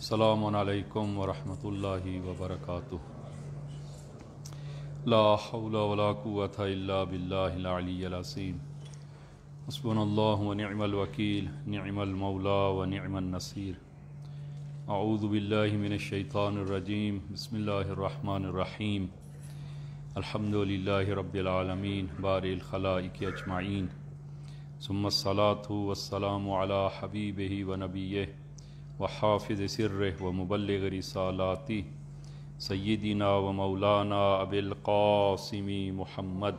السلام علیکم ورحمۃ اللہ وبرکاتہ۔ لا حول ولا قوة الا باللہ العلی العظیم۔ حسبنا اللہ ونعم الوکیل، نعم المولا ونعم النصیر۔ اعوذ باللہ من الشیطان الرجیم، بسم اللہ الرحمن الرحیم۔ الحمد للہ رب العالمین بارئ الخلائق اجمعین، ثم الصلاة والسلام علی حبیبہ ونبیہ وحافظ سرہ ومبلغ رسالاتہ سیدنا و مولانا ابی القاسم محمد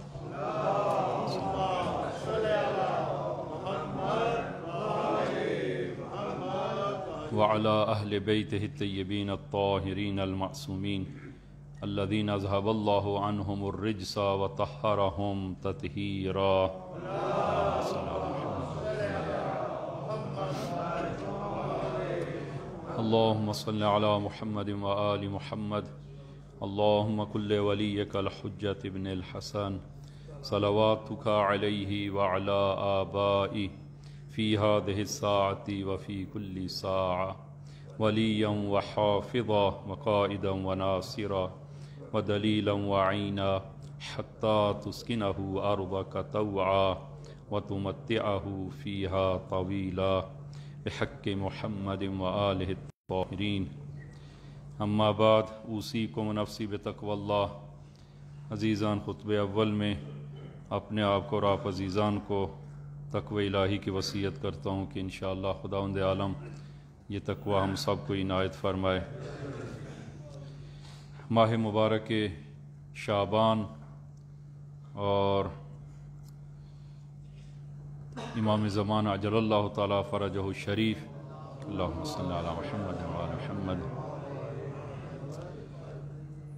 وعلی اہل بیتہ الطیبین الطاہرین المعصومین الذین اذہب اللہ عنہم الرجس وطہرہم تطہیرا۔ اللہم صل علی محمد وآل محمد۔ اللہم کل ولیک الحجۃ ابن الحسن صلواتک علیہ وعلی آبائہ فی ہذہ الساعۃ وفی کل ساعہ ولیا وحافظا وقائدا وناصرا ودلیلا وعینا حتی تسکنہ ارضک طوعا وتمتعہ فیہا طویلا بحق محمد وآلہ الطاہرین۔ اما بعد، اوصیکم ونفسی بتقوی اللہ۔ عزیزان، خطبہ اول میں اپنے آپ کو اور آپ عزیزان کو تقوی الہی کی وصیت کرتا ہوں کہ انشاءاللہ خداوند عالم یہ تقوی ہم سب کو عنایت فرمائے۔ ماہ مبارک شعبان اور امام زمان عجل اللہ تعالیٰ فرجہ الشریف، اللہم صلی علی محمد وعلی محمد،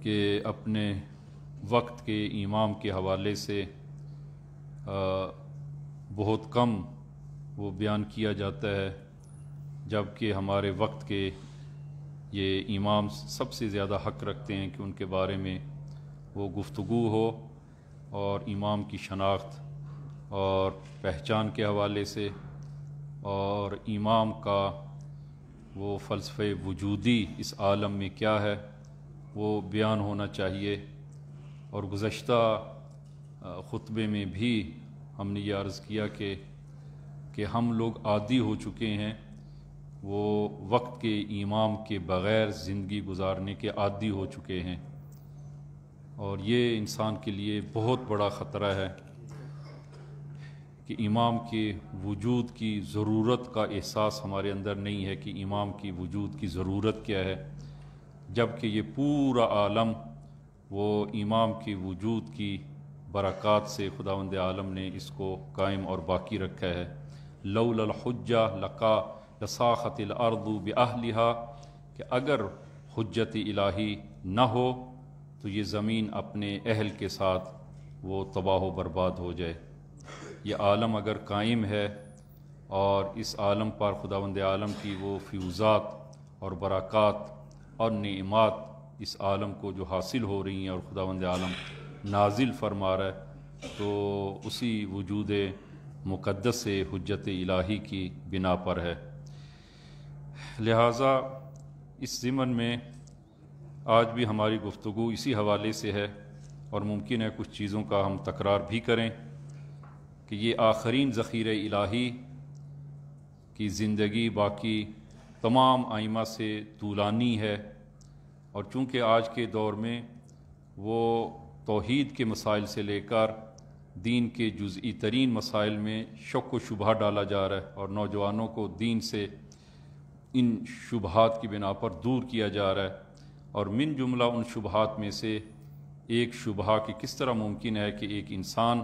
کہ اپنے وقت کے امام کے حوالے سے بہت کم وہ بیان کیا جاتا ہے، جبکہ ہمارے وقت کے یہ امام سب سے زیادہ حق رکھتے ہیں کہ ان کے بارے میں وہ گفتگو ہو، اور امام کی شناخت اور پہچان کے حوالے سے، اور امام کا وہ فلسفہ وجودی اس عالم میں کیا ہے وہ بیان ہونا چاہیے۔ اور گزشتہ خطبے میں بھی ہم نے یہ عرض کیا کہ ہم لوگ عادی ہو چکے ہیں، وہ وقت کے امام کے بغیر زندگی گزارنے کے عادی ہو چکے ہیں، اور یہ انسان کے لیے بہت بڑا خطرہ ہے کہ امام کے وجود کی ضرورت کا احساس ہمارے اندر نہیں ہے کہ امام کی وجود کی ضرورت کیا ہے، جبکہ یہ پورا عالم وہ امام کی وجود کی برکات سے خداوند عالم نے اس کو قائم اور باقی رکھا ہے۔ لولا الحجہ لساخت الارض باہلہا، کہ اگر حجت الہی نہ ہو تو یہ زمین اپنے اہل کے ساتھ وہ تباہ و برباد ہو جائے۔ یہ عالم اگر قائم ہے اور اس عالم پر خداوند عالم کی وہ فیوزات اور برکات اور نعمات اس عالم کو جو حاصل ہو رہی ہیں اور خداوند عالم نازل فرما رہا ہے، تو اسی وجود مقدس سے حجت الہی کی بنا پر ہے۔ لہٰذا اس ضمن میں آج بھی ہماری گفتگو اسی حوالے سے ہے، اور ممکن ہے کچھ چیزوں کا ہم تکرار بھی کریں کہ یہ آخرین ذخیرہ الہی کی زندگی باقی تمام ائمہ سے طولانی ہے، اور چونکہ آج کے دور میں وہ توحید کے مسائل سے لے کر دین کے جزئی ترین مسائل میں شک و شبہ ڈالا جا رہا ہے، اور نوجوانوں کو دین سے ان شبہات کی بنا پر دور کیا جا رہا ہے، اور من جملہ ان شبہات میں سے ایک شبہ کہ کس طرح ممکن ہے کہ ایک انسان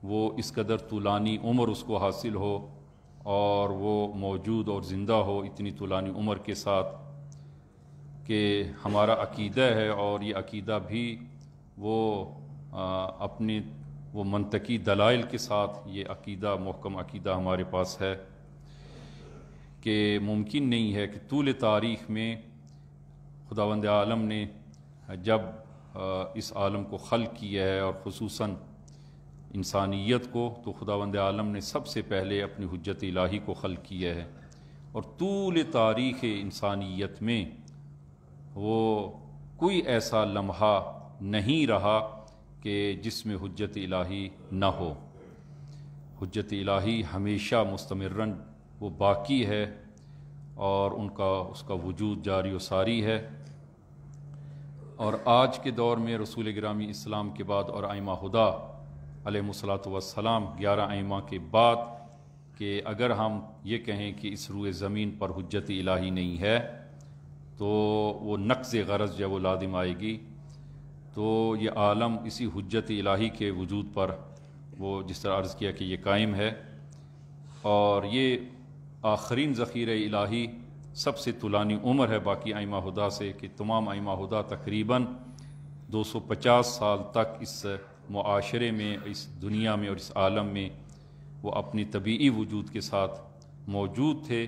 وہ اس قدر طولانی عمر اس کو حاصل ہو اور وہ موجود اور زندہ ہو اتنی طولانی عمر کے ساتھ، کہ ہمارا عقیدہ ہے، اور یہ عقیدہ بھی وہ اپنے وہ منطقی دلائل کے ساتھ یہ عقیدہ محکم عقیدہ ہمارے پاس ہے کہ ممکن نہیں ہے کہ طول تاریخ میں خداوند عالم نے جب اس عالم کو خلق کیا ہے، اور خصوصاً انسانیت کو، تو خداوند عالم نے سب سے پہلے اپنی حجت الہی کو خلق کیا ہے، اور طول تاریخ انسانیت میں وہ کوئی ایسا لمحہ نہیں رہا کہ جس میں حجت الہی نہ ہو۔ حجت الہی ہمیشہ مستمرن وہ باقی ہے اور اس کا وجود جاری و ساری ہے۔ اور آج کے دور میں رسول گرامی اسلام کے بعد اور ائمہ ہدیٰ علیہم الصلاۃ والسلام 11 ائمہ کے بعد کہ اگر ہم یہ کہیں کہ اس روئے زمین پر حجت الہی نہیں ہے تو وہ نقض غرض جب وہ لازم آئے گی، تو یہ عالم اسی حجت الہی کے وجود پر وہ جس طرح عرض کیا کہ یہ قائم ہے۔ اور یہ آخرین ذخیرہ الہی سب سے طولانی عمر ہے باقی ائمہ ہدیٰ سے، کہ تمام ائمہ ہدیٰ تقریباً 250 سال تک اس معاشرے میں، اس دنیا میں اور اس عالم میں وہ اپنی طبیعی وجود کے ساتھ موجود تھے،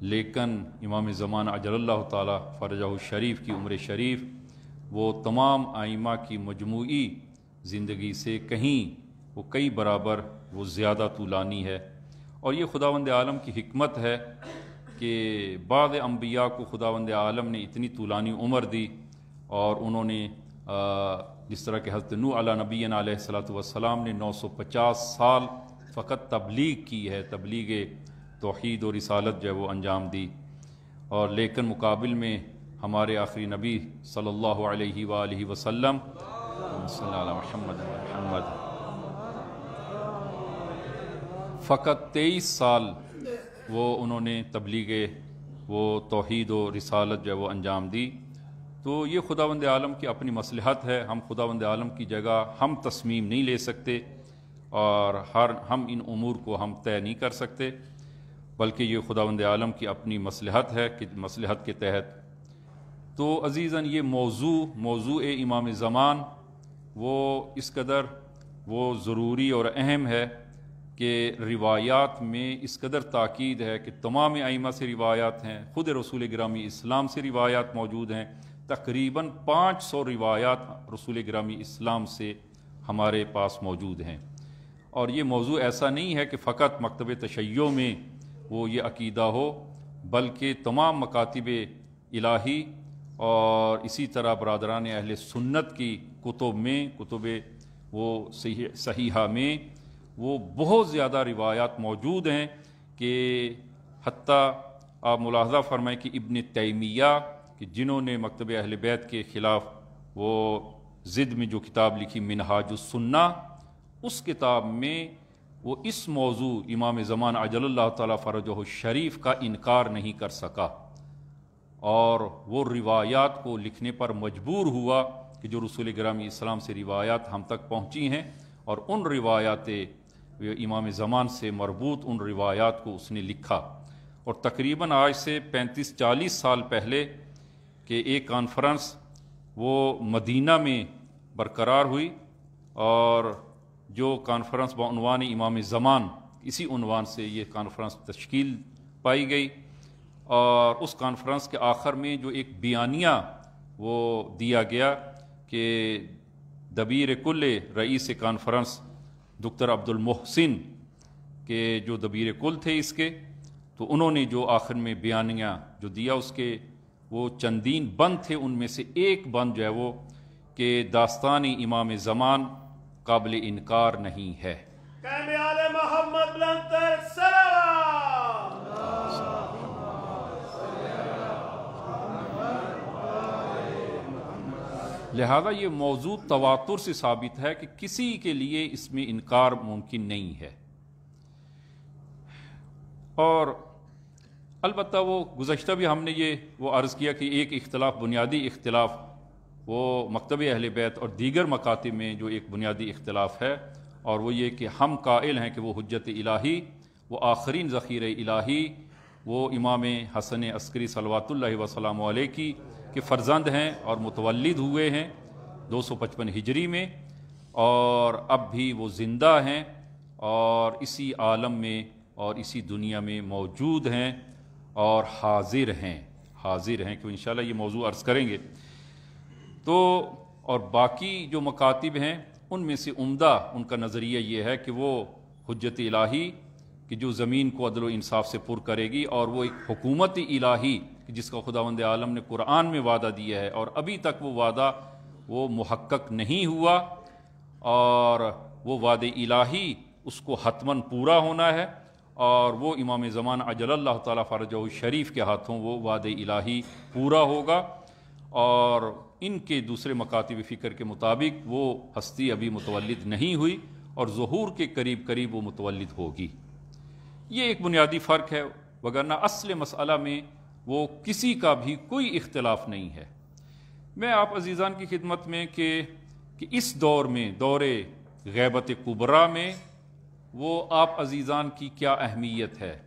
لیکن امام زمان عجل اللہ تعالی فرجہ الشریف کی عمر شریف وہ تمام ائمہ کی مجموعی زندگی سے کئی برابر وہ زیادہ طولانی ہے۔ اور یہ خداوند عالم کی حکمت ہے کہ بعض انبیاء کو خداوند عالم نے اتنی طولانی عمر دی، اور انہوں نے جس طرح کہ حضرت نوح علیہ نبینا علیہ الصلاۃ والسلام نے 950 سال فقط تبلیغ کی ہے، تبلیغ توحید و رسالت جو وہ انجام دی، اور لیکن مقابل میں ہمارے آخری نبی صلی اللہ علیہ وآلہ وسلم صلی اللہ علیہ محمد فقط 23 سال وہ انہوں نے تبلیغ وہ توحید و رسالت جو وہ انجام دی۔ تو یہ خداوند عالم کی اپنی مصلحت ہے، ہم خداوند عالم کی جگہ ہم تصمیم نہیں لے سکتے، اور ہم ان امور کو ہم طے نہیں کر سکتے، بلکہ یہ خداوند عالم کی اپنی مصلحت ہے کہ مصلحت کے تحت۔ تو عزیزاً یہ موضوع امام زمان وہ اس قدر وہ ضروری اور اہم ہے کہ روایات میں اس قدر تاکید ہے کہ تمام ائمہ سے روایات ہیں، خود رسول گرامی اسلام سے روایات موجود ہیں، تقریباً 500 روایات رسول گرامی اسلام سے ہمارے پاس موجود ہیں۔ اور یہ موضوع ایسا نہیں ہے کہ فقط مکتب تشیع میں وہ یہ عقیدہ ہو، بلکہ تمام مکاتب الہی اور اسی طرح برادران اہل سنت کی کتب وہ صحیحہ میں وہ بہت زیادہ روایات موجود ہیں کہ حتیٰ آپ ملاحظہ فرمائیں کہ ابن تیمیہ کہ جنہوں نے مکتب اہل بیت کے خلاف وہ ضد میں جو کتاب لکھی منہاج السنہ، اس کتاب میں وہ اس موضوع امام زمان عجل اللہ تعالی فرجہ الشریف کا انکار نہیں کر سکا، اور وہ روایات کو لکھنے پر مجبور ہوا کہ جو رسول گرامی اسلام سے روایات ہم تک پہنچی ہیں، اور ان روایات امام زمان سے مربوط ان روایات کو اس نے لکھا۔ اور تقریباً آج سے 35-40 سال پہلے کہ ایک کانفرنس وہ مدینہ میں برقرار ہوئی، اور جو کانفرنس بعنوان امام زمان، اسی عنوان سے یہ کانفرنس تشکیل پائی گئی، اور اس کانفرنس کے آخر میں جو ایک بیانیہ وہ دیا گیا کہ دبیر کل رئیس کانفرنس ڈاکٹر عبد المحسن کے جو دبیر کل تھے اس کے، تو انہوں نے جو آخر میں بیانیہ جو دیا اس کے وہ چندین بند تھے، ان میں سے ایک بند جو ہے وہ کہ داستان امام زمان قابل انکار نہیں ہے۔ محمد بلندر سلام۔ لہذا یہ موضوع تواتر سے ثابت ہے کہ کسی کے لیے اس میں انکار ممکن نہیں ہے۔ اور البتہ وہ گزشتہ بھی ہم نے وہ عرض کیا کہ ایک اختلاف، بنیادی اختلاف وہ مکتب اہل بیت اور دیگر مکاتب میں جو ایک بنیادی اختلاف ہے، اور وہ یہ کہ ہم قائل ہیں کہ وہ حجت الہی، وہ آخرین ذخیرہ الہی، وہ امام حسن عسکری صلوات اللہ وسلام علیہ کے فرزند ہیں اور متولد ہوئے ہیں 255 ہجری میں، اور اب بھی وہ زندہ ہیں اور اسی عالم میں اور اسی دنیا میں موجود ہیں اور حاضر ہیں کہ انشاءاللہ یہ موضوع عرض کریں گے۔ تو اور باقی جو مکاتب ہیں ان میں سے عمدہ ان کا نظریہ یہ ہے کہ وہ حجت الہی کہ جو زمین کو عدل و انصاف سے پر کرے گی، اور وہ ایک حکومت الہی جس کا خداوند عالم نے قرآن میں وعدہ دیا ہے، اور ابھی تک وہ وعدہ وہ محقق نہیں ہوا، اور وہ وعدہ الہی اس کو حتماً پورا ہونا ہے، اور وہ امام زمان عجل اللہ تعالیٰ فرجہ شریف کے ہاتھوں وہ وعدہ الہی پورا ہوگا، اور ان کے دوسرے مکاتب فکر کے مطابق وہ ہستی ابھی متولد نہیں ہوئی، اور ظہور کے قریب قریب وہ متولد ہوگی۔ یہ ایک بنیادی فرق ہے، وگرنہ اصل مسئلہ میں وہ کسی کا بھی کوئی اختلاف نہیں ہے۔ میں آپ عزیزان کی خدمت میں کہ اس دور میں، دور غیبت کبریٰ میں، وہ آپ عزیزان کی کیا اہمیت ہے،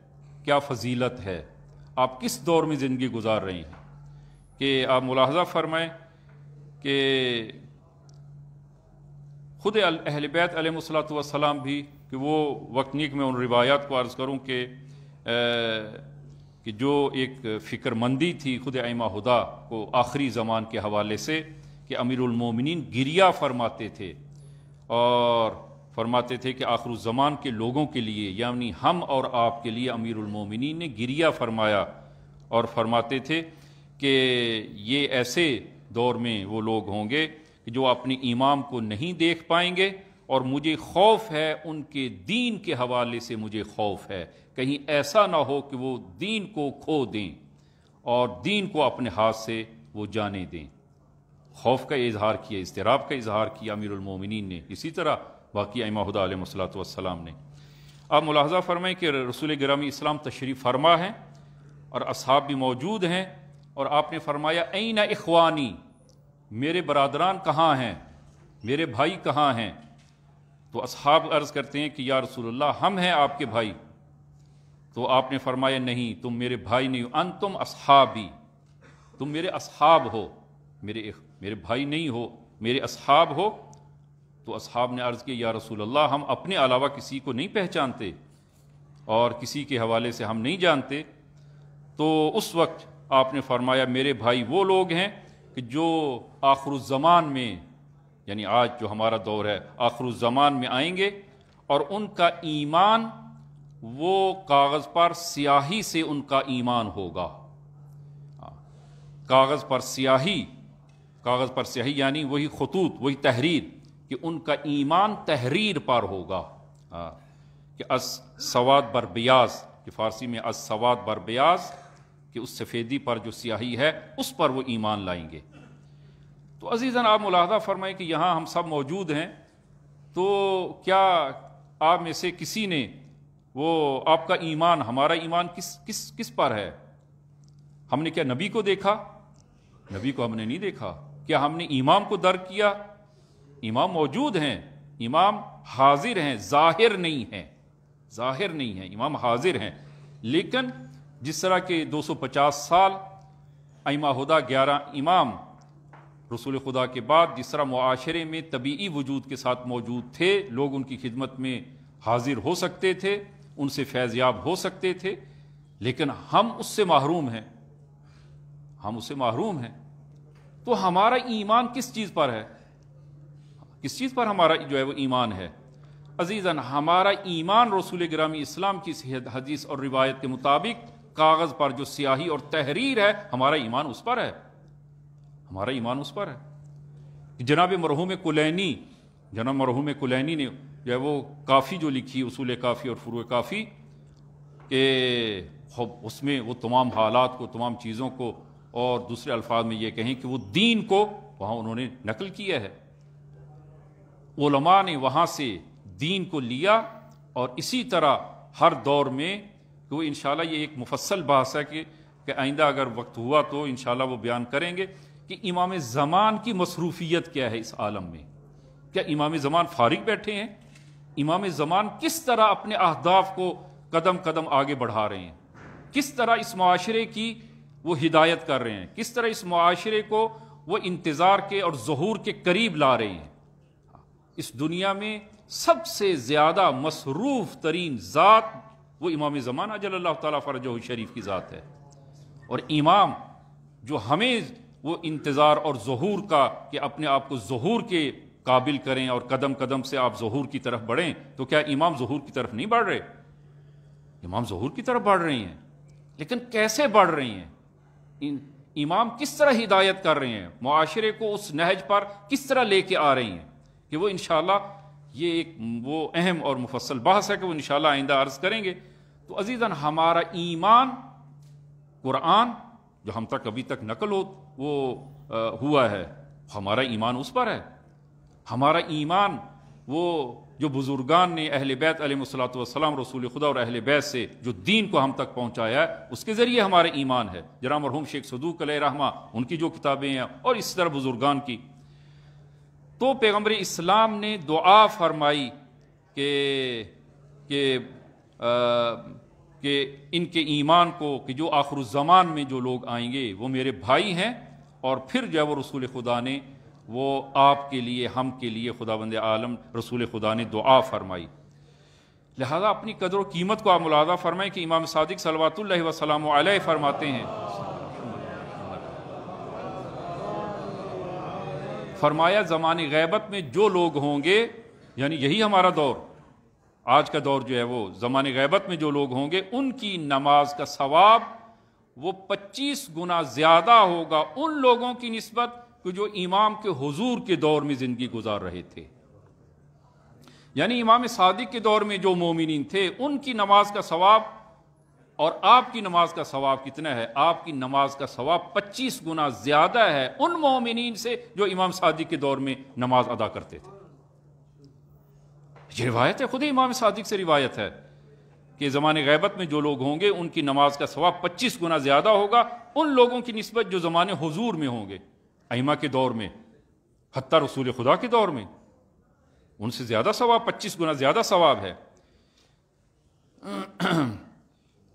کیا فضیلت ہے، آپ کس دور میں زندگی گزار رہے ہیں، کہ آپ ملاحظہ فرمائیں کہ خود اہل بیت علیہ الصلوۃ والسلام بھی، کہ وہ وقت نیک میں ان روایات کو عرض کروں کہ جو ایک فکر مندی تھی خود ائمہ ہدا کو آخری زمان کے حوالے سے، کہ امیر المومنین گریہ فرماتے تھے، اور فرماتے تھے کہ آخر الزمان کے لوگوں کے لیے، یعنی ہم اور آپ کے لیے امیر المومنین نے گریہ فرمایا، اور فرماتے تھے کہ یہ ایسے دور میں وہ لوگ ہوں گے کہ جو اپنے امام کو نہیں دیکھ پائیں گے، اور مجھے خوف ہے ان کے دین کے حوالے سے، مجھے خوف ہے کہیں ایسا نہ ہو کہ وہ دین کو کھو دیں اور دین کو اپنے ہاتھ سے وہ جانے دیں۔ خوف کا اظہار کیا، اضطراب کا اظہار کیا امیر المومنین نے، اسی طرح باقی ائمہ ہدا علیہ الصلوۃ والسلام نے۔ آپ ملاحظہ فرمائیں کہ رسول گرامی اسلام تشریف فرما ہیں، اور اصحاب بھی موجود ہیں، اور آپ نے فرمایا این اخوانی، میرے برادران کہاں ہیں، میرے بھائی کہاں ہیں؟ تو اصحاب عرض کرتے ہیں کہ یا رسول اللہ ہم ہیں آپ کے بھائی۔ تو آپ نے فرمایا نہیں، تم میرے بھائی نہیں ہو، انتم اصحابی، تم میرے اصحاب ہو، میرے بھائی نہیں ہو، میرے اصحاب ہو۔ تو اصحاب نے عرض کیا یا رسول اللہ ہم اپنے علاوہ کسی کو نہیں پہچانتے، اور کسی کے حوالے سے ہم نہیں جانتے۔ تو اس وقت آپ نے فرمایا میرے بھائی وہ لوگ ہیں کہ جو آخر الزمان میں، یعنی آج جو ہمارا دور ہے، آخر الزمان میں آئیں گے، اور ان کا ایمان وہ کاغذ پر سیاہی سے ان کا ایمان ہوگا۔ کاغذ پر سیاہی یعنی وہی خطوط، وہی تحریر، کہ ان کا ایمان تحریر پر ہوگا، کہ از سواد بر بیاض، کہ فارسی میں از سواد بر بیاض، کہ اس سفیدی پر جو سیاہی ہے اس پر وہ ایمان لائیں گے۔ تو عزیزاً آپ ملاحظہ فرمائیں کہ یہاں ہم سب موجود ہیں، تو کیا آپ میں سے کسی نے وہ آپ کا ایمان، ہمارا ایمان کس پر ہے؟ ہم نے کیا نبی کو دیکھا؟ نبی کو ہم نے نہیں دیکھا۔ کیا ہم نے امام کو درک کیا؟ امام موجود ہیں، امام حاضر ہیں، ظاہر نہیں ہیں، امام حاضر ہیں، لیکن جس طرح کے 250 سال ائمہ ہدا 11 امام رسول خدا کے بعد جس طرح معاشرے میں طبیعی وجود کے ساتھ موجود تھے، لوگ ان کی خدمت میں حاضر ہو سکتے تھے، ان سے فیض یاب ہو سکتے تھے، لیکن ہم اس سے محروم ہیں۔ تو ہمارا ایمان کس چیز پر ہے؟ کس چیز پر ہمارا جو ہے وہ ایمان ہے؟ عزیزاً ہمارا ایمان رسول گرامی اسلام کی حدیث اور روایت کے مطابق کاغذ پر جو سیاہی اور تحریر ہے، ہمارا ایمان اس پر ہے، جناب مرحوم کلینی نے جو ہے وہ کافی جو لکھی، اصول کافی اور فروع کافی، کہ اس میں وہ تمام حالات کو، تمام چیزوں کو، اور دوسرے الفاظ میں یہ کہیں کہ وہ دین کو وہاں انہوں نے نقل کیا ہے، علماء نے وہاں سے دین کو لیا، اور اسی طرح ہر دور میں، تو انشاءاللہ یہ ایک مفصل بحث ہے کہ آئندہ اگر وقت ہوا تو انشاءاللہ وہ بیان کریں گے کہ امام زمان کی مصروفیت کیا ہے اس عالم میں۔ کیا امام زمان فارغ بیٹھے ہیں؟ امام زمان کس طرح اپنے اہداف کو قدم قدم آگے بڑھا رہے ہیں، کس طرح اس معاشرے کی وہ ہدایت کر رہے ہیں، کس طرح اس معاشرے کو وہ انتظار کے اور ظہور کے قریب لا رہے ہیں۔ اس دنیا میں سب سے زیادہ مصروف ترین ذات وہ امام زمان اجل اللہ تعالیٰ فرجہ شریف کی ذات ہے، اور امام جو ہمیں وہ انتظار اور ظہور کا، کہ اپنے آپ کو ظہور کے قابل کریں اور قدم قدم سے آپ ظہور کی طرف بڑھیں، تو کیا امام ظہور کی طرف نہیں بڑھ رہے؟ امام ظہور کی طرف بڑھ رہی ہیں، لیکن کیسے بڑھ رہی ہیں؟ امام کس طرح ہدایت کر رہے ہیں، معاشرے کو اس نہج پر کس طرح لے کے آ رہی ہیں، کہ وہ انشاءاللہ یہ ایک وہ اہم اور مفصل بحث ہے کہ وہ انشاءاللہ آئندہ عرض کریں گے۔ تو عزیزاً، ہمارا ایمان قرآن جو ہم تک ابھی تک نقل ہوا ہے، ہمارا ایمان اس پر ہے۔ ہمارا ایمان وہ جو بزرگان نے اہل بیت علیہ الصلوۃ والسلام، رسول خدا اور اہل بیت سے جو دین کو ہم تک پہنچایا ہے، اس کے ذریعے ہمارا ایمان ہے۔ جناب مرحوم شیخ صدوق علیہ رحمہ، ان کی جو کتابیں ہیں اور اس طرح بزرگان کی، تو پیغمبر اسلام نے دعا فرمائی کہ ان کے ایمان کو، کہ جو آخر الزمان میں جو لوگ آئیں گے وہ میرے بھائی ہیں، اور پھر جو ہے وہ رسول خدا نے وہ آپ کے لیے، ہم کے لیے، خداوند عالم رسول خدا نے دعا فرمائی۔ لہذا اپنی قدر و قیمت کو آپ ملاحظہ فرمائیں کہ امام صادق صلوات اللہ وسلام علیہ فرماتے ہیں، فرمایا زمان غیبت میں جو لوگ ہوں گے، یعنی یہی ہمارا دور، آج کا دور جو ہے وہ زمان غیبت میں جو لوگ ہوں گے، ان کی نماز کا ثواب وہ 25 گنا زیادہ ہوگا ان لوگوں کی نسبت کہ جو امام کے حضور کے دور میں زندگی گزار رہے تھے۔ یعنی امام صادق کے دور میں جو مومنین تھے، ان کی نماز کا ثواب اور آپ کی نماز کا ثواب کتنا ہے؟ آپ کی نماز کا ثواب 25 گنا زیادہ ہے ان مومنین سے جو امام صادق کے دور میں نماز ادا کرتے تھے۔ یہ روایت ہے، خود امام صادق سے روایت ہے کہ زمان غیبت میں جو لوگ ہوں گے ان کی نماز کا ثواب 25 گنا زیادہ ہوگا ان لوگوں کی نسبت جو زمان حضور میں ہوں گے، ائمہ کے دور میں، حتیٰ رسول خدا کے دور میں، ان سے زیادہ ثواب، 25 گنا زیادہ ثواب ہے۔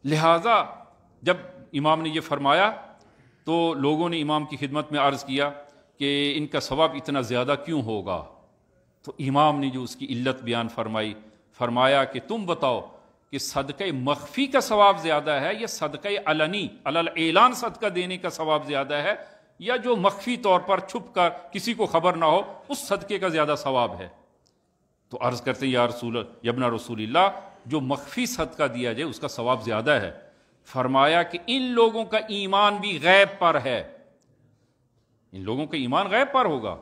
لہٰذا جب امام نے یہ فرمایا تو لوگوں نے امام کی خدمت میں عرض کیا کہ ان کا ثواب اتنا زیادہ کیوں ہوگا؟ تو امام نے جو اس کی علت بیان فرمائی، فرمایا کہ تم بتاؤ کہ صدقہ مخفی کا ثواب زیادہ ہے یا صدقہ علنی اعلان صدقہ دینے کا ثواب زیادہ ہے، یا جو مخفی طور پر چھپ کر کسی کو خبر نہ ہو اس صدقے کا زیادہ ثواب ہے؟ تو عرض کرتے ہیں یا ابن رسول اللہ، جو مخفی صدقہ دیا جائے اس کا ثواب زیادہ ہے۔ فرمایا کہ ان لوگوں کا ایمان بھی غیب پر ہے، ان لوگوں کا ایمان غیب پر ہوگا،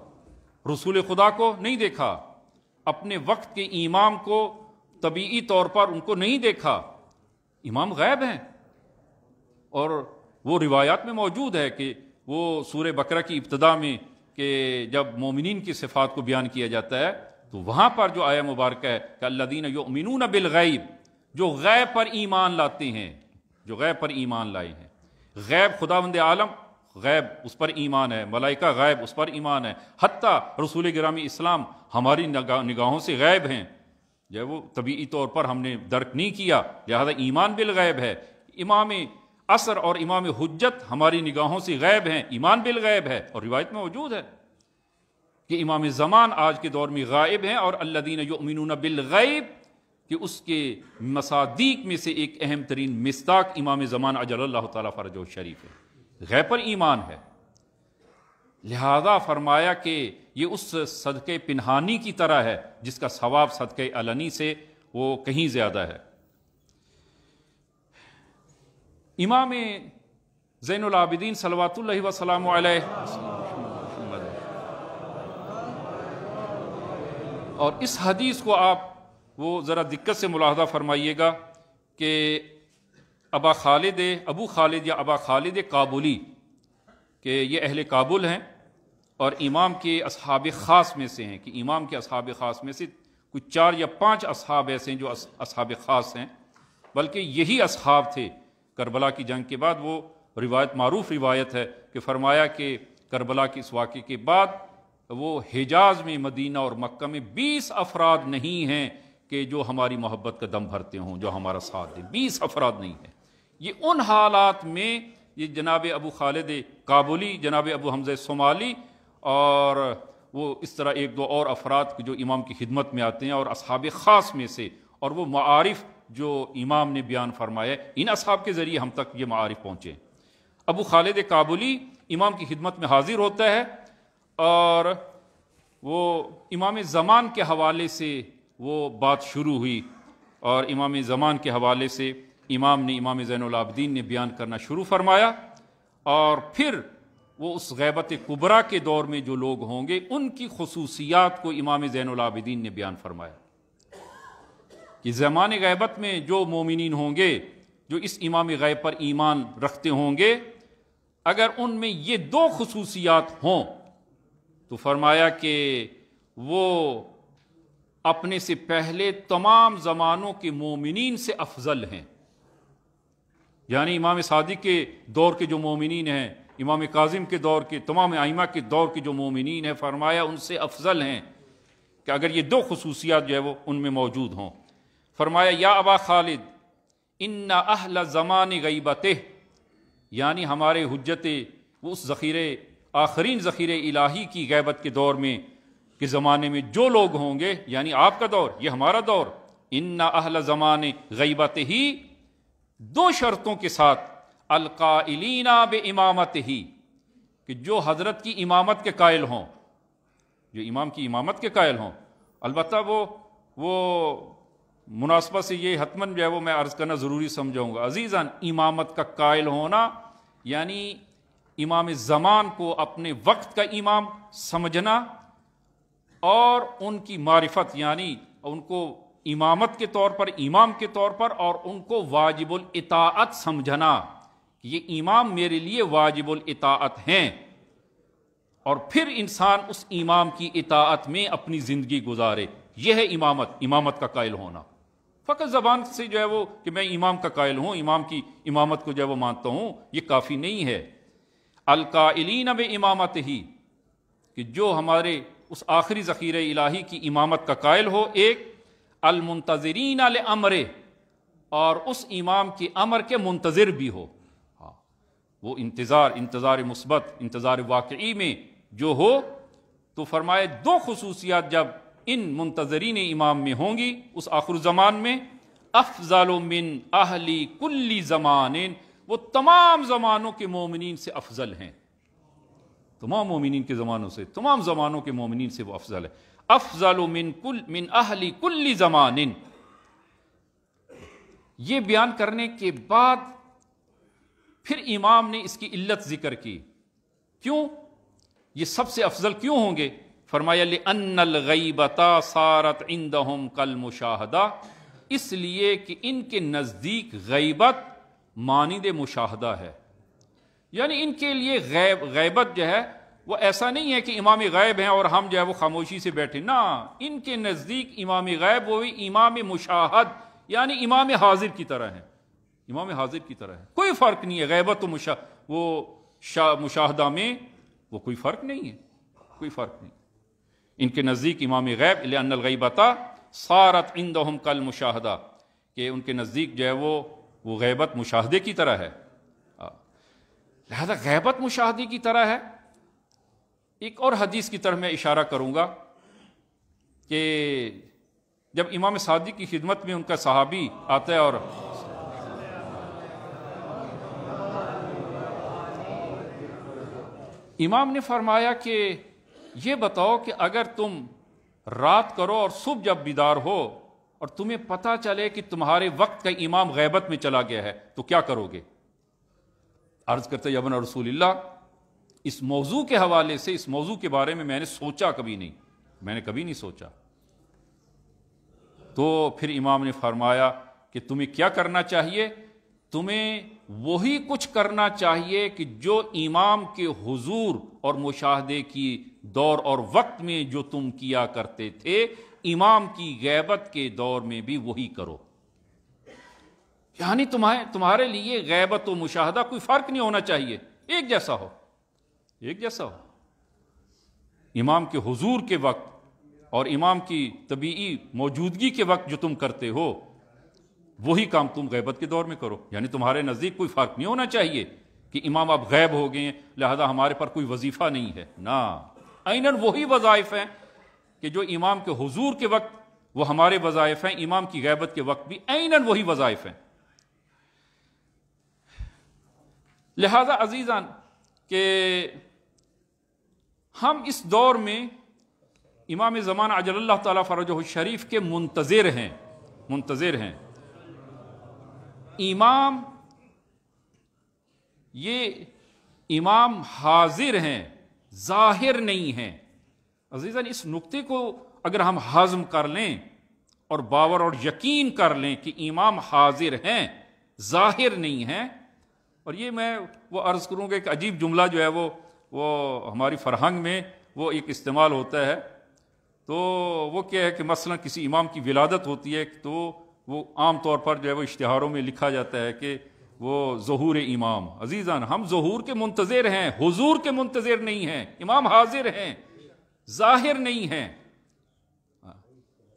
رسول خدا کو نہیں دیکھا، اپنے وقت کے امام کو طبیعی طور پر ان کو نہیں دیکھا، امام غیب ہیں۔ اور وہ روایات میں موجود ہے کہ وہ سورہ بقرہ کی ابتدا میں کہ جب مومنین کی صفات کو بیان کیا جاتا ہے تو وہاں پر جو آیہ مبارکہ ہے کہ الذین یؤمنون بالغیب، جو غیب پر ایمان لاتے ہیں، جو غیب پر ایمان لائے ہیں۔ غیب خداوند عالم غیب، اس پر ایمان ہے، ملائکہ غیب، اس پر ایمان ہے، حتیٰ رسول گرامی اسلام ہماری نگاہوں سے غیب ہیں، جب وہ طبیعی طور پر ہم نے درک نہیں کیا، لہذا ایمان بالغیب ہے۔ امام عصر اور امام حجت ہماری نگاہوں سے غیب ہیں، ایمان بالغیب ہے، اور روایت میں موجود ہے کہ امام زمان آج کے دور میں غائب ہیں، اور الذین یؤمنون بالغیب کہ اس کے مصادیق میں سے ایک اہم ترین مصداق امام زمان عجل اللہ تعالیٰ فرجہ شریف ہے، غیب پر ایمان ہے۔ لہذا فرمایا کہ یہ اس صدقہ پنہانی کی طرح ہے جس کا ثواب صدقہ علنی سے وہ کہیں زیادہ ہے۔ امام زین العابدین صلوات اللہ وسلام علیہ، اور اس حدیث کو آپ وہ ذرا دقت سے ملاحظہ فرمائیے گا کہ ابو خالد یا ابا خالد کابلی، کہ یہ اہل کابل ہیں اور امام کے اصحاب خاص میں سے ہیں، کہ امام کے اصحاب خاص میں سے کچھ 4 یا 5 اصحاب ایسے ہیں جو اصحاب خاص ہیں، بلکہ یہی اصحاب تھے کربلا کی جنگ کے بعد۔ وہ روایت معروف روایت ہے کہ فرمایا کہ کربلا کے اس واقعے کے بعد وہ حجاز میں، مدینہ اور مکہ میں 20 افراد نہیں ہیں کہ جو ہماری محبت کا دم بھرتے ہوں، جو ہمارا ساتھ دیں، 20 افراد نہیں ہیں۔ یہ ان حالات میں یہ جناب ابو خالد کابلی، جناب ابو حمزہ صومالی اور وہ اس طرح 1-2 اور افراد جو امام کی خدمت میں آتے ہیں اور اصحاب خاص میں سے، اور وہ معارف جو امام نے بیان فرمائے، ان اصحاب کے ذریعے ہم تک یہ معارف پہنچے۔ ابو خالد کابلی امام کی خدمت میں حاضر ہوتا ہے اور وہ امام زمان کے حوالے سے وہ بات شروع ہوئی، اور امام زمان کے حوالے سے امام زین العابدین نے بیان کرنا شروع فرمایا، اور پھر وہ اس غیبت کبریٰ کے دور میں جو لوگ ہوں گے ان کی خصوصیات کو امام زین العابدین نے بیان فرمایا کہ زمان غیبت میں جو مومنین ہوں گے، جو اس امام غیب پر ایمان رکھتے ہوں گے، اگر ان میں یہ دو خصوصیات ہوں تو فرمایا کہ وہ اپنے سے پہلے تمام زمانوں کے مومنین سے افضل ہیں۔ یعنی امام صادق کے دور کے جو مومنین ہیں، امام کاظم کے دور کے، تمام ائمہ کے دور کے جو مومنین ہیں، فرمایا ان سے افضل ہیں کہ اگر یہ دو خصوصیات جو ہے وہ ان میں موجود ہوں۔ فرمایا یا ابا خالد ان اہل زمان غیبتہ، یعنی ہمارے حجت وہ اس آخرین ذخیرے الہی کی غیبت کے دور میں کے زمانے میں جو لوگ ہوں گے، یعنی آپ کا دور، یہ ہمارا دور، ان اہل زمان غیبتہ ہی، دو شرطوں کے ساتھ، القائلین بامامتہ، کہ جو حضرت کی امامت کے قائل ہوں، جو امام کی امامت کے قائل ہوں۔ البتہ وہ مناسبت سے یہ حتماً جو ہے وہ میں عرض کرنا ضروری سمجھاؤں گا، عزیزان، امامت کا قائل ہونا یعنی امام زمان کو اپنے وقت کا امام سمجھنا، اور ان کی معرفت یعنی ان کو امامت کے طور پر، امام کے طور پر، اور ان کو واجب الاطاعت سمجھنا کہ یہ امام میرے لیے واجب الاطاعت ہیں، اور پھر انسان اس امام کی اطاعت میں اپنی زندگی گزارے۔ یہ ہے امامت کا قائل ہونا۔ فقط زبان سے جو ہے وہ کہ میں امام کا قائل ہوں، امام کی امامت کو جو ہے وہ مانتا ہوں، یہ کافی نہیں ہے۔ القائلین بامامتہ، کہ جو ہمارے اس آخری ذخیرہ الہی کی امامت کا قائل ہو، ایک المنتظرین لامرہ، اور اس امام کے امر کے منتظر بھی ہو، وہ انتظار مثبت، انتظار واقعی میں جو ہو۔ تو فرمائے دو خصوصیات جب ان منتظرین امام میں ہوں گی اس آخر زمان میں، افضل من اہل کل زمان، وہ تمام زمانوں کے مومنین سے افضل ہیں، تمام مومنین کے زمانوں سے، تمام زمانوں کے مومنین سے وہ افضل ہے۔ افضل من اہل کل زمان، یہ بیان کرنے کے بعد پھر امام نے اس کی علت ذکر کی، کیوں یہ سب سے افضل کیوں ہوں گے؟ فرمایا لأن الغیبۃ صارت عندہم کالمشاہدہ، اس لیے کہ ان کے نزدیک غیبت مانند مشاہدہ ہے، یعنی ان کے لیے غیبت جو ہے وہ ایسا نہیں ہے کہ امام غیب ہیں اور ہم جو ہے وہ خاموشی سے بیٹھے، نہ، ان کے نزدیک امام غیب وہی امام مشاہد یعنی امام حاضر کی طرح ہے، امام حاضر کی طرح ہے، کوئی فرق نہیں ہے غیبت و مشاہدہ میں، وہ کوئی فرق نہیں ہے، کوئی فرق نہیں۔ ان کے نزدیک امام غیب لأن الغیبۃ صارت عندہم کالمشاہدہ، کہ ان کے نزدیک جو ہے وہ غیبت مشاہدے کی طرح ہے، لہذا غیبت مشاہدے کی طرح ہے۔ ایک اور حدیث کی طرف میں اشارہ کروں گا کہ جب امام صادق کی خدمت میں ان کا صحابی آتا ہے اور امام نے فرمایا کہ یہ بتاؤ کہ اگر تم رات کرو اور صبح جب بیدار ہو اور تمہیں پتہ چلے کہ تمہارے وقت کا امام غیبت میں چلا گیا ہے تو کیا کرو گے؟ عرض کرتے یا ابن رسول اللہ، اس موضوع کے حوالے سے، اس موضوع کے بارے میں میں نے سوچا کبھی نہیں، میں نے کبھی نہیں سوچا۔ تو پھر امام نے فرمایا کہ تمہیں کیا کرنا چاہیے؟ تمہیں وہی کچھ کرنا چاہیے کہ جو امام کے حضور اور مشاہدے کی دور اور وقت میں جو تم کیا کرتے تھے، امام کی غیبت کے دور میں بھی وہی کرو، یعنی تمہارے لیے غیبت و مشاہدہ کوئی فرق نہیں ہونا چاہیے، ایک جیسا ہو، ایک جیسا ہو۔ امام کے حضور کے وقت اور امام کی طبیعی موجودگی کے وقت جو تم کرتے ہو وہی کام تم غیبت کے دور میں کرو، یعنی تمہارے نزدیک کوئی فرق نہیں ہونا چاہیے کہ امام اب غیب ہو گئے ہیں لہذا ہمارے پر کوئی وظیفہ نہیں ہے، نہ، عیناً وہی وظائف ہیں کہ جو امام کے حضور کے وقت وہ ہمارے وظائف ہیں، امام کی غیبت کے وقت بھی عیناً وہی وظائف ہیں۔ لہذا عزیزان کہ ہم اس دور میں امام زمان عجل اللہ تعالیٰ فرجہ الشریف کے منتظر ہیں، امام یہ امام حاضر ہیں، ظاہر نہیں ہیں۔ عزیزاً اس نقطے کو اگر ہم ہضم کر لیں اور باور اور یقین کر لیں کہ امام حاضر ہیں، ظاہر نہیں ہیں، اور یہ میں وہ عرض کروں گا ایک عجیب جملہ جو ہے وہ ہماری فرہنگ میں وہ ایک استعمال ہوتا ہے، تو وہ کیا ہے کہ مثلا کسی امام کی ولادت ہوتی ہے تو وہ عام طور پر جو ہے وہ اشتہاروں میں لکھا جاتا ہے کہ وہ ظہور امام۔ عزیزان ہم ظہور کے منتظر ہیں، حضور کے منتظر نہیں ہیں، امام حاضر ہیں، ظاہر نہیں ہیں،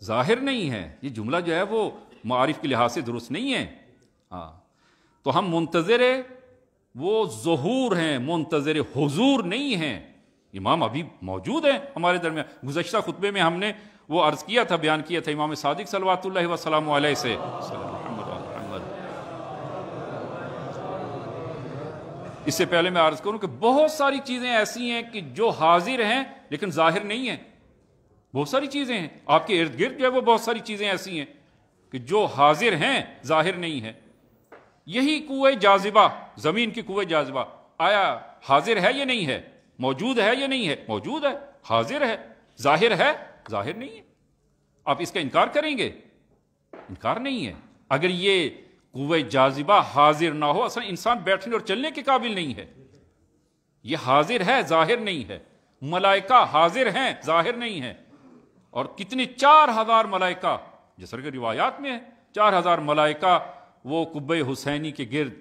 ظاہر نہیں ہے۔ یہ جملہ جو ہے وہ معارف کے لحاظ سے درست نہیں ہے۔ تو ہم منتظر وہ ظہور ہیں، منتظر حضور نہیں ہیں۔ امام ابھی موجود ہیں ہمارے درمیان۔ گزشتہ خطبے میں ہم نے وہ عرض کیا تھا، بیان کیا تھا امام صادق صلوات اللہ وسلم علیہ سے، اس سے پہلے میں عرض کروں کہ بہت ساری چیزیں ایسی ہیں کہ جو حاضر ہیں لیکن ظاہر نہیں ہیں۔ بہت ساری چیزیں ہیں آپ کے ارد گرد جو ہے وہ بہت ساری چیزیں ایسی ہیں کہ جو حاضر ہیں ظاہر نہیں ہیں۔ یہی کنویں جاذبہ، زمین کی کنویں جاذبہ، آیا حاضر ہے یا نہیں ہے؟ موجود ہے یا نہیں ہے؟ موجود ہے، حاضر ہے، ظاہر ہے، ظاہر نہیں ہے۔ آپ اس کا انکار کریں گے؟ انکار نہیں ہے۔ اگر یہ کنویں جاذبہ حاضر نہ ہو، اصلا انسان بیٹھنے اور چلنے کے قابل نہیں ہے۔ یہ حاضر ہے، ظاہر نہیں ہے۔ ملائکہ حاضر ہیں، ظاہر نہیں ہے۔ اور کتنے 4000 ملائکہ جیسا کہ روایات میں ہے، 4000 ملائکہ وہ قبہ حسینی کے گرد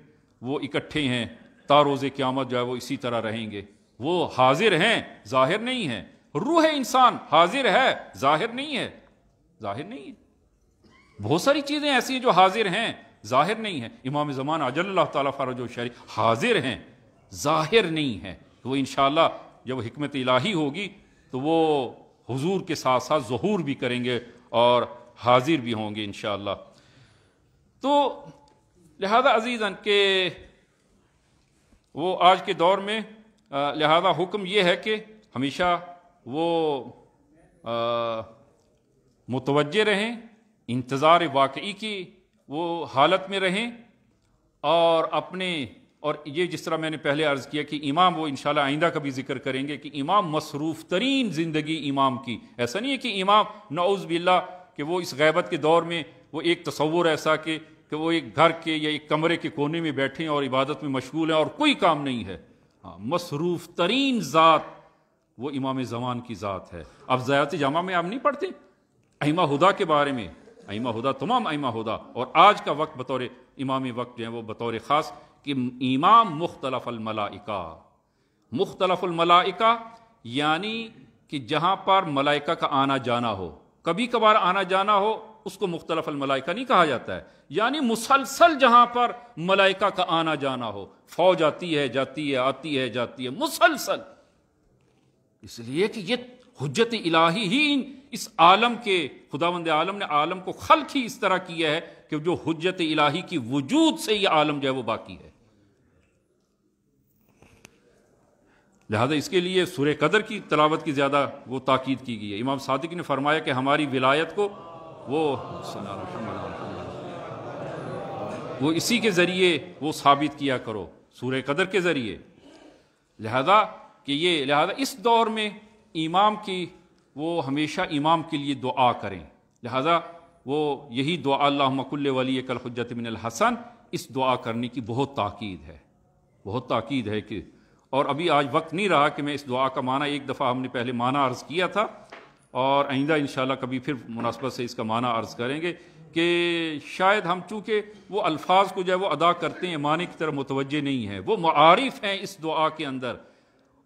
وہ اکٹھے ہیں، تا روز قیامت جو ہے وہ اسی طرح رہیں گے۔ وہ حاضر ہیں، ظاہر نہیں ہیں۔ روح انسان حاضر ہے، ظاہر نہیں ہے، ظاہر نہیں ہے۔ بہت ساری چیزیں ایسی ہیں جو حاضر ہیں، ظاہر نہیں ہیں۔ امام زمان عجل اللہ تعالیٰ فرجہ الشریف حاضر ہیں، ظاہر نہیں ہیں۔ تو وہ انشاءاللہ جب حکمت الہی ہوگی تو وہ حضور کے ساتھ ساتھ ظہور بھی کریں گے اور حاضر بھی ہوں گے انشاءاللہ۔ تو لہذا عزیزاً کہ وہ آج کے دور میں لہذا حکم یہ ہے کہ ہمیشہ وہ متوجہ رہیں، انتظار واقعی کی وہ حالت میں رہیں، اور اور یہ جس طرح میں نے پہلے عرض کیا کہ امام وہ انشاءاللہ آئندہ کا بھی ذکر کریں گے کہ امام مصروف ترین زندگی امام کی، ایسا نہیں ہے کہ امام نعوذ باللہ کہ وہ اس غیبت کے دور میں وہ ایک تصور ایسا کہ وہ ایک گھر کے یا ایک کمرے کے کونے میں بیٹھے ہیں اور عبادت میں مشغول ہیں اور کوئی کام نہیں ہے۔ مصروف ترین ذات وہ امام زمان کی ذات ہے۔ اب زیادت جامع میں آپ نہیں پڑھتے ائمہ ہدا کے بارے میں، ائمہ ہدا تمام ائمہ ہدا، اور آج کا وقت بطور امام وقت جو ہے وہ بطور خاص کہ امام مختلف الملائکہ، مختلف الملائکہ یعنی کہ جہاں پر ملائکہ کا آنا جانا ہو، کبھی کبھار آنا جانا ہو، اس کو مختلف الملائکہ نہیں کہا جاتا ہے، یعنی مسلسل جہاں پر ملائکہ کا آنا جانا ہو، فوج آتی ہے جاتی ہے، آتی ہے جاتی ہے، مسلسل۔ اس لیے کہ یہ حجت الہی ہی اس عالم کے خداوند عالم نے عالم کو خلق ہی اس طرح کیا ہے کہ جو حجت الہی کی وجود سے یہ عالم جو ہے وہ باقی ہے۔ لہذا اس کے لیے سورہ قدر کی تلاوت کی زیادہ وہ تاکید کی گئی ہے۔ امام صادق نے فرمایا کہ ہماری ولایت کو وہ اسی کے ذریعے وہ ثابت کیا کرو، سورہ قدر کے ذریعے۔ لہذا اس دور میں امام کی وہ ہمیشہ امام کے لیے دعا کریں۔ لہذا وہ یہی دعا اللہم کل ولیک الحجۃ من الحسن، اس دعا کرنے کی بہت تاکید ہے، بہت تاکید ہے کہ، اور ابھی آج وقت نہیں رہا کہ میں اس دعا کا معنی ایک دفعہ ہم نے پہلے معنی عرض کیا تھا، اور آئندہ انشاءاللہ کبھی پھر مناسبت سے اس کا معنی عرض کریں گے کہ شاید ہم چونکہ وہ الفاظ کو جو ہے وہ ادا کرتے ہیں معنی کی طرف متوجہ نہیں ہیں، وہ معارف ہیں اس دعا کے اندر،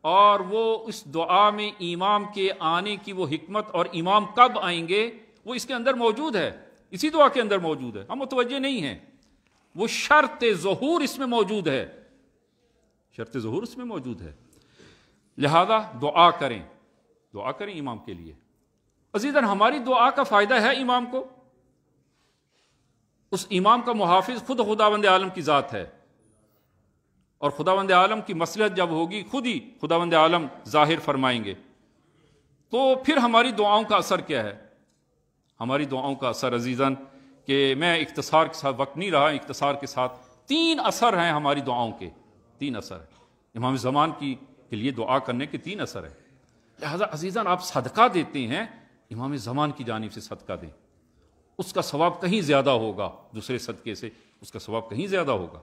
اور وہ اس دعا میں امام کے آنے کی وہ حکمت اور امام کب آئیں گے وہ اس کے اندر موجود ہے، اسی دعا کے اندر موجود ہے، ہم متوجہ نہیں ہیں۔ وہ شرط ظہور اس میں موجود ہے، شرط ظہور اس میں موجود ہے۔ لہذا دعا کریں امام کے لیے۔ عزیزاً ہماری دعا کا فائدہ ہے امام کو، اس امام کا محافظ خود خداوند عالم کی ذات ہے، اور خداوند عالم کی مصلحت جب ہوگی خود ہی خداوند عالم ظاہر فرمائیں گے۔ تو پھر ہماری دعاؤں کا اثر کیا ہے؟ ہماری دعاؤں کا اثر عزیزاً کہ میں اختصار کے ساتھ وقت نہیں رہا، اختصار کے ساتھ 3 اثر ہیں ہماری دعاؤں کے، 3 اثر ہیں امام زمان کے لیے دعا کرنے کے 3 اثر ہیں۔ لہذا عزیزان آپ صدقہ دیتے ہیں، امام زمان کی جانب سے صدقہ دیں، اس کا ثواب کہیں زیادہ ہوگا، دوسرے صدقے سے اس کا ثواب کہیں زیادہ ہوگا۔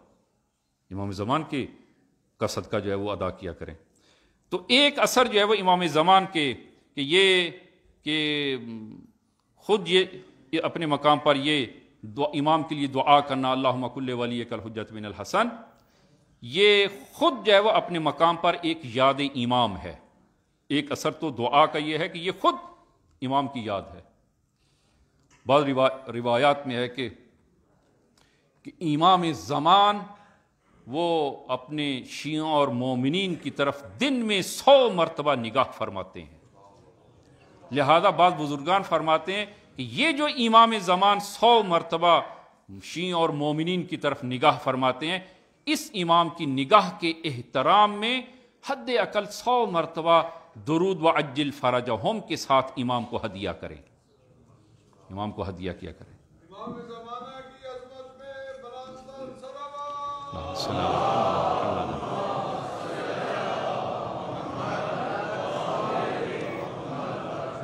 امام زمان کا صدقہ جو ہے وہ ادا کیا کریں۔ تو ایک اثر جو ہے وہ امام زمان کے کہ خود یہ اپنے مقام پر یہ امام کے لیے دعا کرنا، اللہم کل ولیک الحجۃ بن الحسن، یہ خود جو ہے وہ اپنے مقام پر ایک یاد امام ہے۔ ایک اثر تو دعا کا یہ ہے کہ یہ خود امام کی یاد ہے۔ بعض روایات میں ہے کہ امام زمان وہ اپنے شیعوں اور مومنین کی طرف دن میں 100 مرتبہ نگاہ فرماتے ہیں۔ لہذا بعض بزرگان فرماتے ہیں کہ یہ جو امام زمان 100 مرتبہ شیعوں اور مومنین کی طرف نگاہ فرماتے ہیں، اس امام کی نگاہ کے احترام میں حد اقل 100 مرتبہ درود وعجل فرجہم کے ساتھ امام کو ہدیہ کریں، امام کو ہدیہ کیا کریں۔ امام زمانہ کی عظمت میں بلند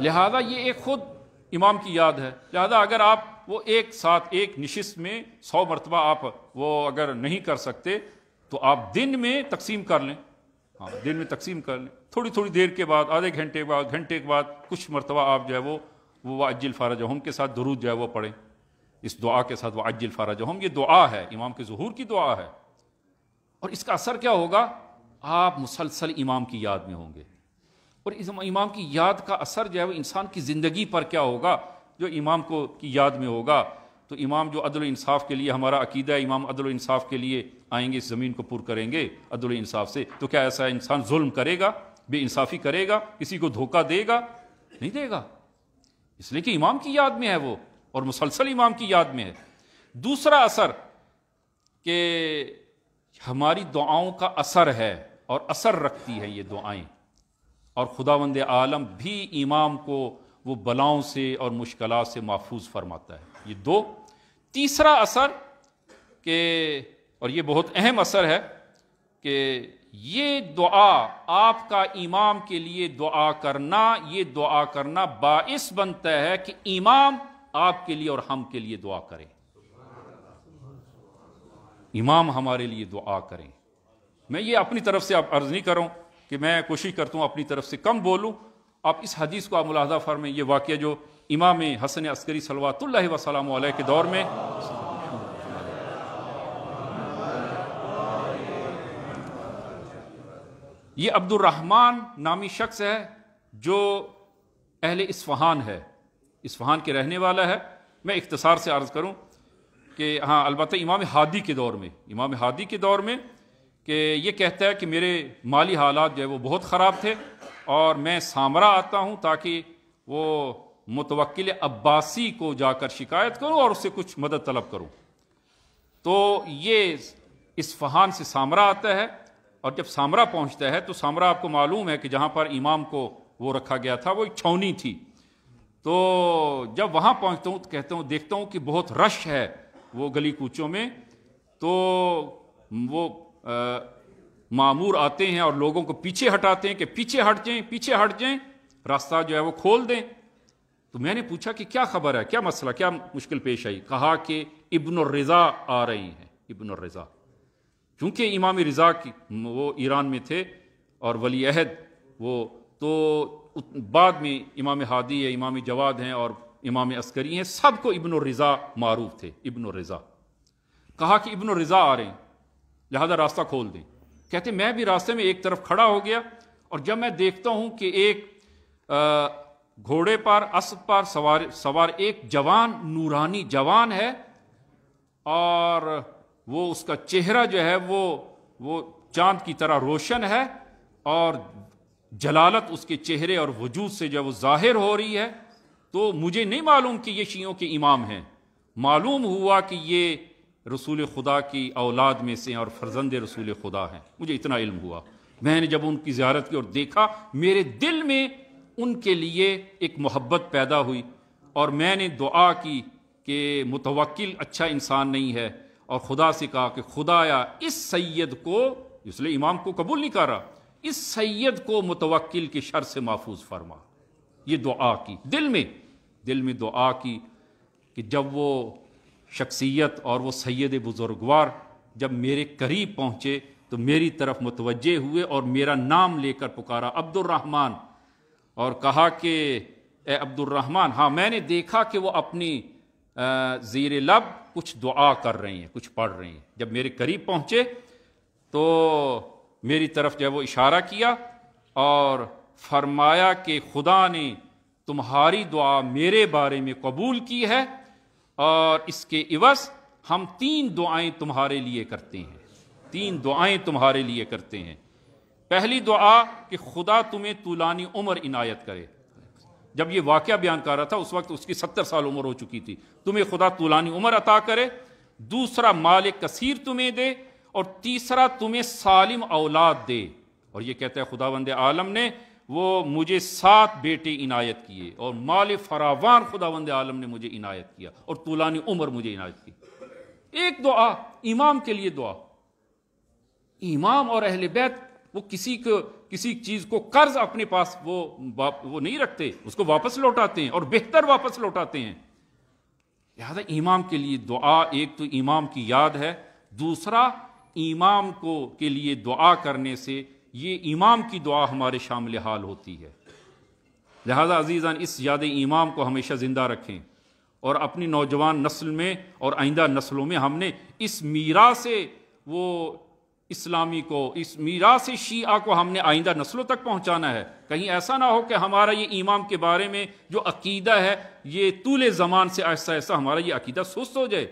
لہذا یہ ایک خود امام کی یاد ہے۔ لہذا اگر آپ وہ ایک ساتھ ایک نشست میں 100 مرتبہ آپ وہ اگر نہیں کر سکتے تو آپ دن میں تقسیم کر لیں، ہاں دن میں تقسیم کر لیں، تھوڑی تھوڑی دیر کے بعد، آدھے گھنٹے بعد، گھنٹے کے بعد کچھ مرتبہ آپ جو ہے وہ وعجل فرجہم کے ساتھ درود جو ہے وہ پڑھیں، اس دعا کے ساتھ وعجل فرجہم۔ یہ دعا ہے، امام کے ظہور کی دعا ہے، اور اس کا اثر کیا ہوگا؟ آپ مسلسل امام کی یاد میں ہوں گے، اور اس امام کی یاد کا اثر جو ہے وہ انسان کی زندگی پر کیا ہوگا؟ جو امام کی یاد میں ہوگا تو امام جو عدل و انصاف کے لیے، ہمارا عقیدہ ہے امام عدل و انصاف کے لیے آئیں گے، اس زمین کو پر کریں گے عدل و انصاف سے، تو کیا ایسا انسان ظلم کرے گا، بے انصافی کرے گا، کسی کو دھوکہ دے گا؟ نہیں دے گا، اس لیے کہ امام کی یاد میں ہے وہ، اور مسلسل امام کی یاد میں ہے۔ دوسرا اثر کہ ہماری دعاؤں کا اثر ہے، اور اثر رکھتی ہے یہ دعائیں، اور خداوند عالم بھی امام کو وہ بلاؤں سے اور مشکلات سے محفوظ فرماتا ہے۔ یہ 2۔ تیسرا اثر کہ، اور یہ بہت اہم اثر ہے، کہ یہ دعا آپ کا امام کے لیے دعا کرنا، یہ دعا کرنا باعث بنتا ہے کہ امام آپ کے لیے اور ہم کے لیے دعا کریں، امام ہمارے لیے دعا کریں۔ میں یہ اپنی طرف سے آپ عرض نہیں کروں کہ میں کوشش کرتا ہوں اپنی طرف سے کم بولوں، آپ اس حدیث کو آپ ملاحظہ فرمائیں، یہ واقعہ جو امام حسن عسکری صلوات اللہ وسلام علیہ کے دور میں یہ عبد الرحمن نامی شخص ہے جو اہل اصفہان ہے، اصفہان کے رہنے والا ہے۔ میں اختصار سے عرض کروں کہ ہاں البتہ امام ہادی کے دور میں کہ یہ کہتا ہے کہ میرے مالی حالات جو ہے وہ بہت خراب تھے، اور میں سامرا آتا ہوں تاکہ وہ متوکل عباسی کو جا کر شکایت کروں اور اس سے کچھ مدد طلب کروں۔ تو یہ اصفہان سے سامرا آتا ہے، اور جب سامرا پہنچتا ہے تو سامرا آپ کو معلوم ہے کہ جہاں پر امام کو وہ رکھا گیا تھا وہ ایک چھاؤنی تھی۔ تو جب وہاں پہنچتا ہوں تو کہتا ہوں، دیکھتا ہوں کہ بہت رش ہے وہ گلی کوچوں میں، تو وہ مامور آتے ہیں اور لوگوں کو پیچھے ہٹاتے ہیں کہ پیچھے ہٹ جائیں، راستہ جو ہے وہ کھول دیں۔ تو میں نے پوچھا کہ کیا خبر ہے، کیا مسئلہ، کیا مشکل پیش آئی؟ کہا کہ ابن الرضا آ رہی ہیں، ابن الرضا، چونکہ امام رضا کی وہ ایران میں تھے اور ولی عہد وہ، تو بعد میں امام ہادی ہے، امام جواد ہیں اور امام عسکری ہیں، سب کو ابن الرضا معروف تھے، ابن الرضا۔ کہا کہ ابن الرضا آ رہے ہیں، لہذا راستہ کھول دیں۔ کہتے میں بھی راستے میں ایک طرف کھڑا ہو گیا، اور جب میں دیکھتا ہوں کہ ایک گھوڑے پر، اسب پر سوار ایک جوان، نورانی جوان ہے، اور وہ اس کا چہرہ جو ہے وہ چاند کی طرح روشن ہے، اور جلالت اس کے چہرے اور وجود سے جو ہے وہ ظاہر ہو رہی ہے۔ تو مجھے نہیں معلوم کہ یہ شیعوں کے امام ہیں، معلوم ہوا کہ یہ رسول خدا کی اولاد میں سے اور فرزند رسول خدا ہیں، مجھے اتنا علم ہوا۔ میں نے جب ان کی زیارت کی اور دیکھا، میرے دل میں ان کے لیے ایک محبت پیدا ہوئی، اور میں نے دعا کی کہ متوکل اچھا انسان نہیں ہے، اور خدا سے کہا کہ خدایا اس سید کو، اس لیے امام کو قبول نہیں کر رہا، اس سید کو متوکل کے شر سے محفوظ فرما۔ یہ دعا کی، دل میں دعا کی کہ جب وہ شخصیت اور وہ سید بزرگوار جب میرے قریب پہنچے تو میری طرف متوجہ ہوئے اور میرا نام لے کر پکارا عبد الرحمن، اور کہا کہ اے عبد الرحمن، ہاں میں نے دیکھا کہ وہ اپنی زیر لب کچھ دعا کر رہے ہیں، کچھ پڑھ رہے ہیں۔ جب میرے قریب پہنچے تو میری طرف جو ہے وہ اشارہ کیا اور فرمایا کہ خدا نے تمہاری دعا میرے بارے میں قبول کی ہے، اور اس کے عوض ہم 3 دعائیں تمہارے لیے کرتے ہیں، 3 دعائیں تمہارے لیے کرتے ہیں۔ پہلی دعا کہ خدا تمہیں طولانی عمر عنایت کرے۔ جب یہ واقعہ بیان کر رہا تھا اس وقت اس کی 70 سال عمر ہو چکی تھی، تمہیں خدا طولانی عمر عطا کرے۔ دوسرا مال کثیر تمہیں دے، اور تیسرا تمہیں سالم اولاد دے۔ اور یہ کہتا ہے خداوند عالم نے وہ مجھے 7 بیٹے عنایت کیے، اور مال فراوان خداوند عالم نے مجھے عنایت کیا، اور طولانی عمر مجھے عنایت کی۔ ایک دعا امام کے لیے دعا۔ امام اور اہل بیت وہ کسی چیز کو قرض اپنے پاس وہ نہیں رکھتے، اس کو واپس لوٹاتے ہیں، اور بہتر واپس لوٹاتے ہیں۔ لہذا امام کے لیے دعا، ایک تو امام کی یاد ہے، دوسرا امام کے لیے دعا کرنے سے یہ امام کی دعا ہمارے شامل حال ہوتی ہے۔ لہذا عزیزان اس یاد امام کو ہمیشہ زندہ رکھیں، اور اپنی نوجوان نسل میں اور آئندہ نسلوں میں ہم نے اس میراث وہ اسلامی کو، اس میراث شیعہ کو ہم نے آئندہ نسلوں تک پہنچانا ہے۔ کہیں ایسا نہ ہو کہ ہمارا یہ امام کے بارے میں جو عقیدہ ہے یہ طول زمان سے ایسا ہمارا یہ عقیدہ سست ہو جائے،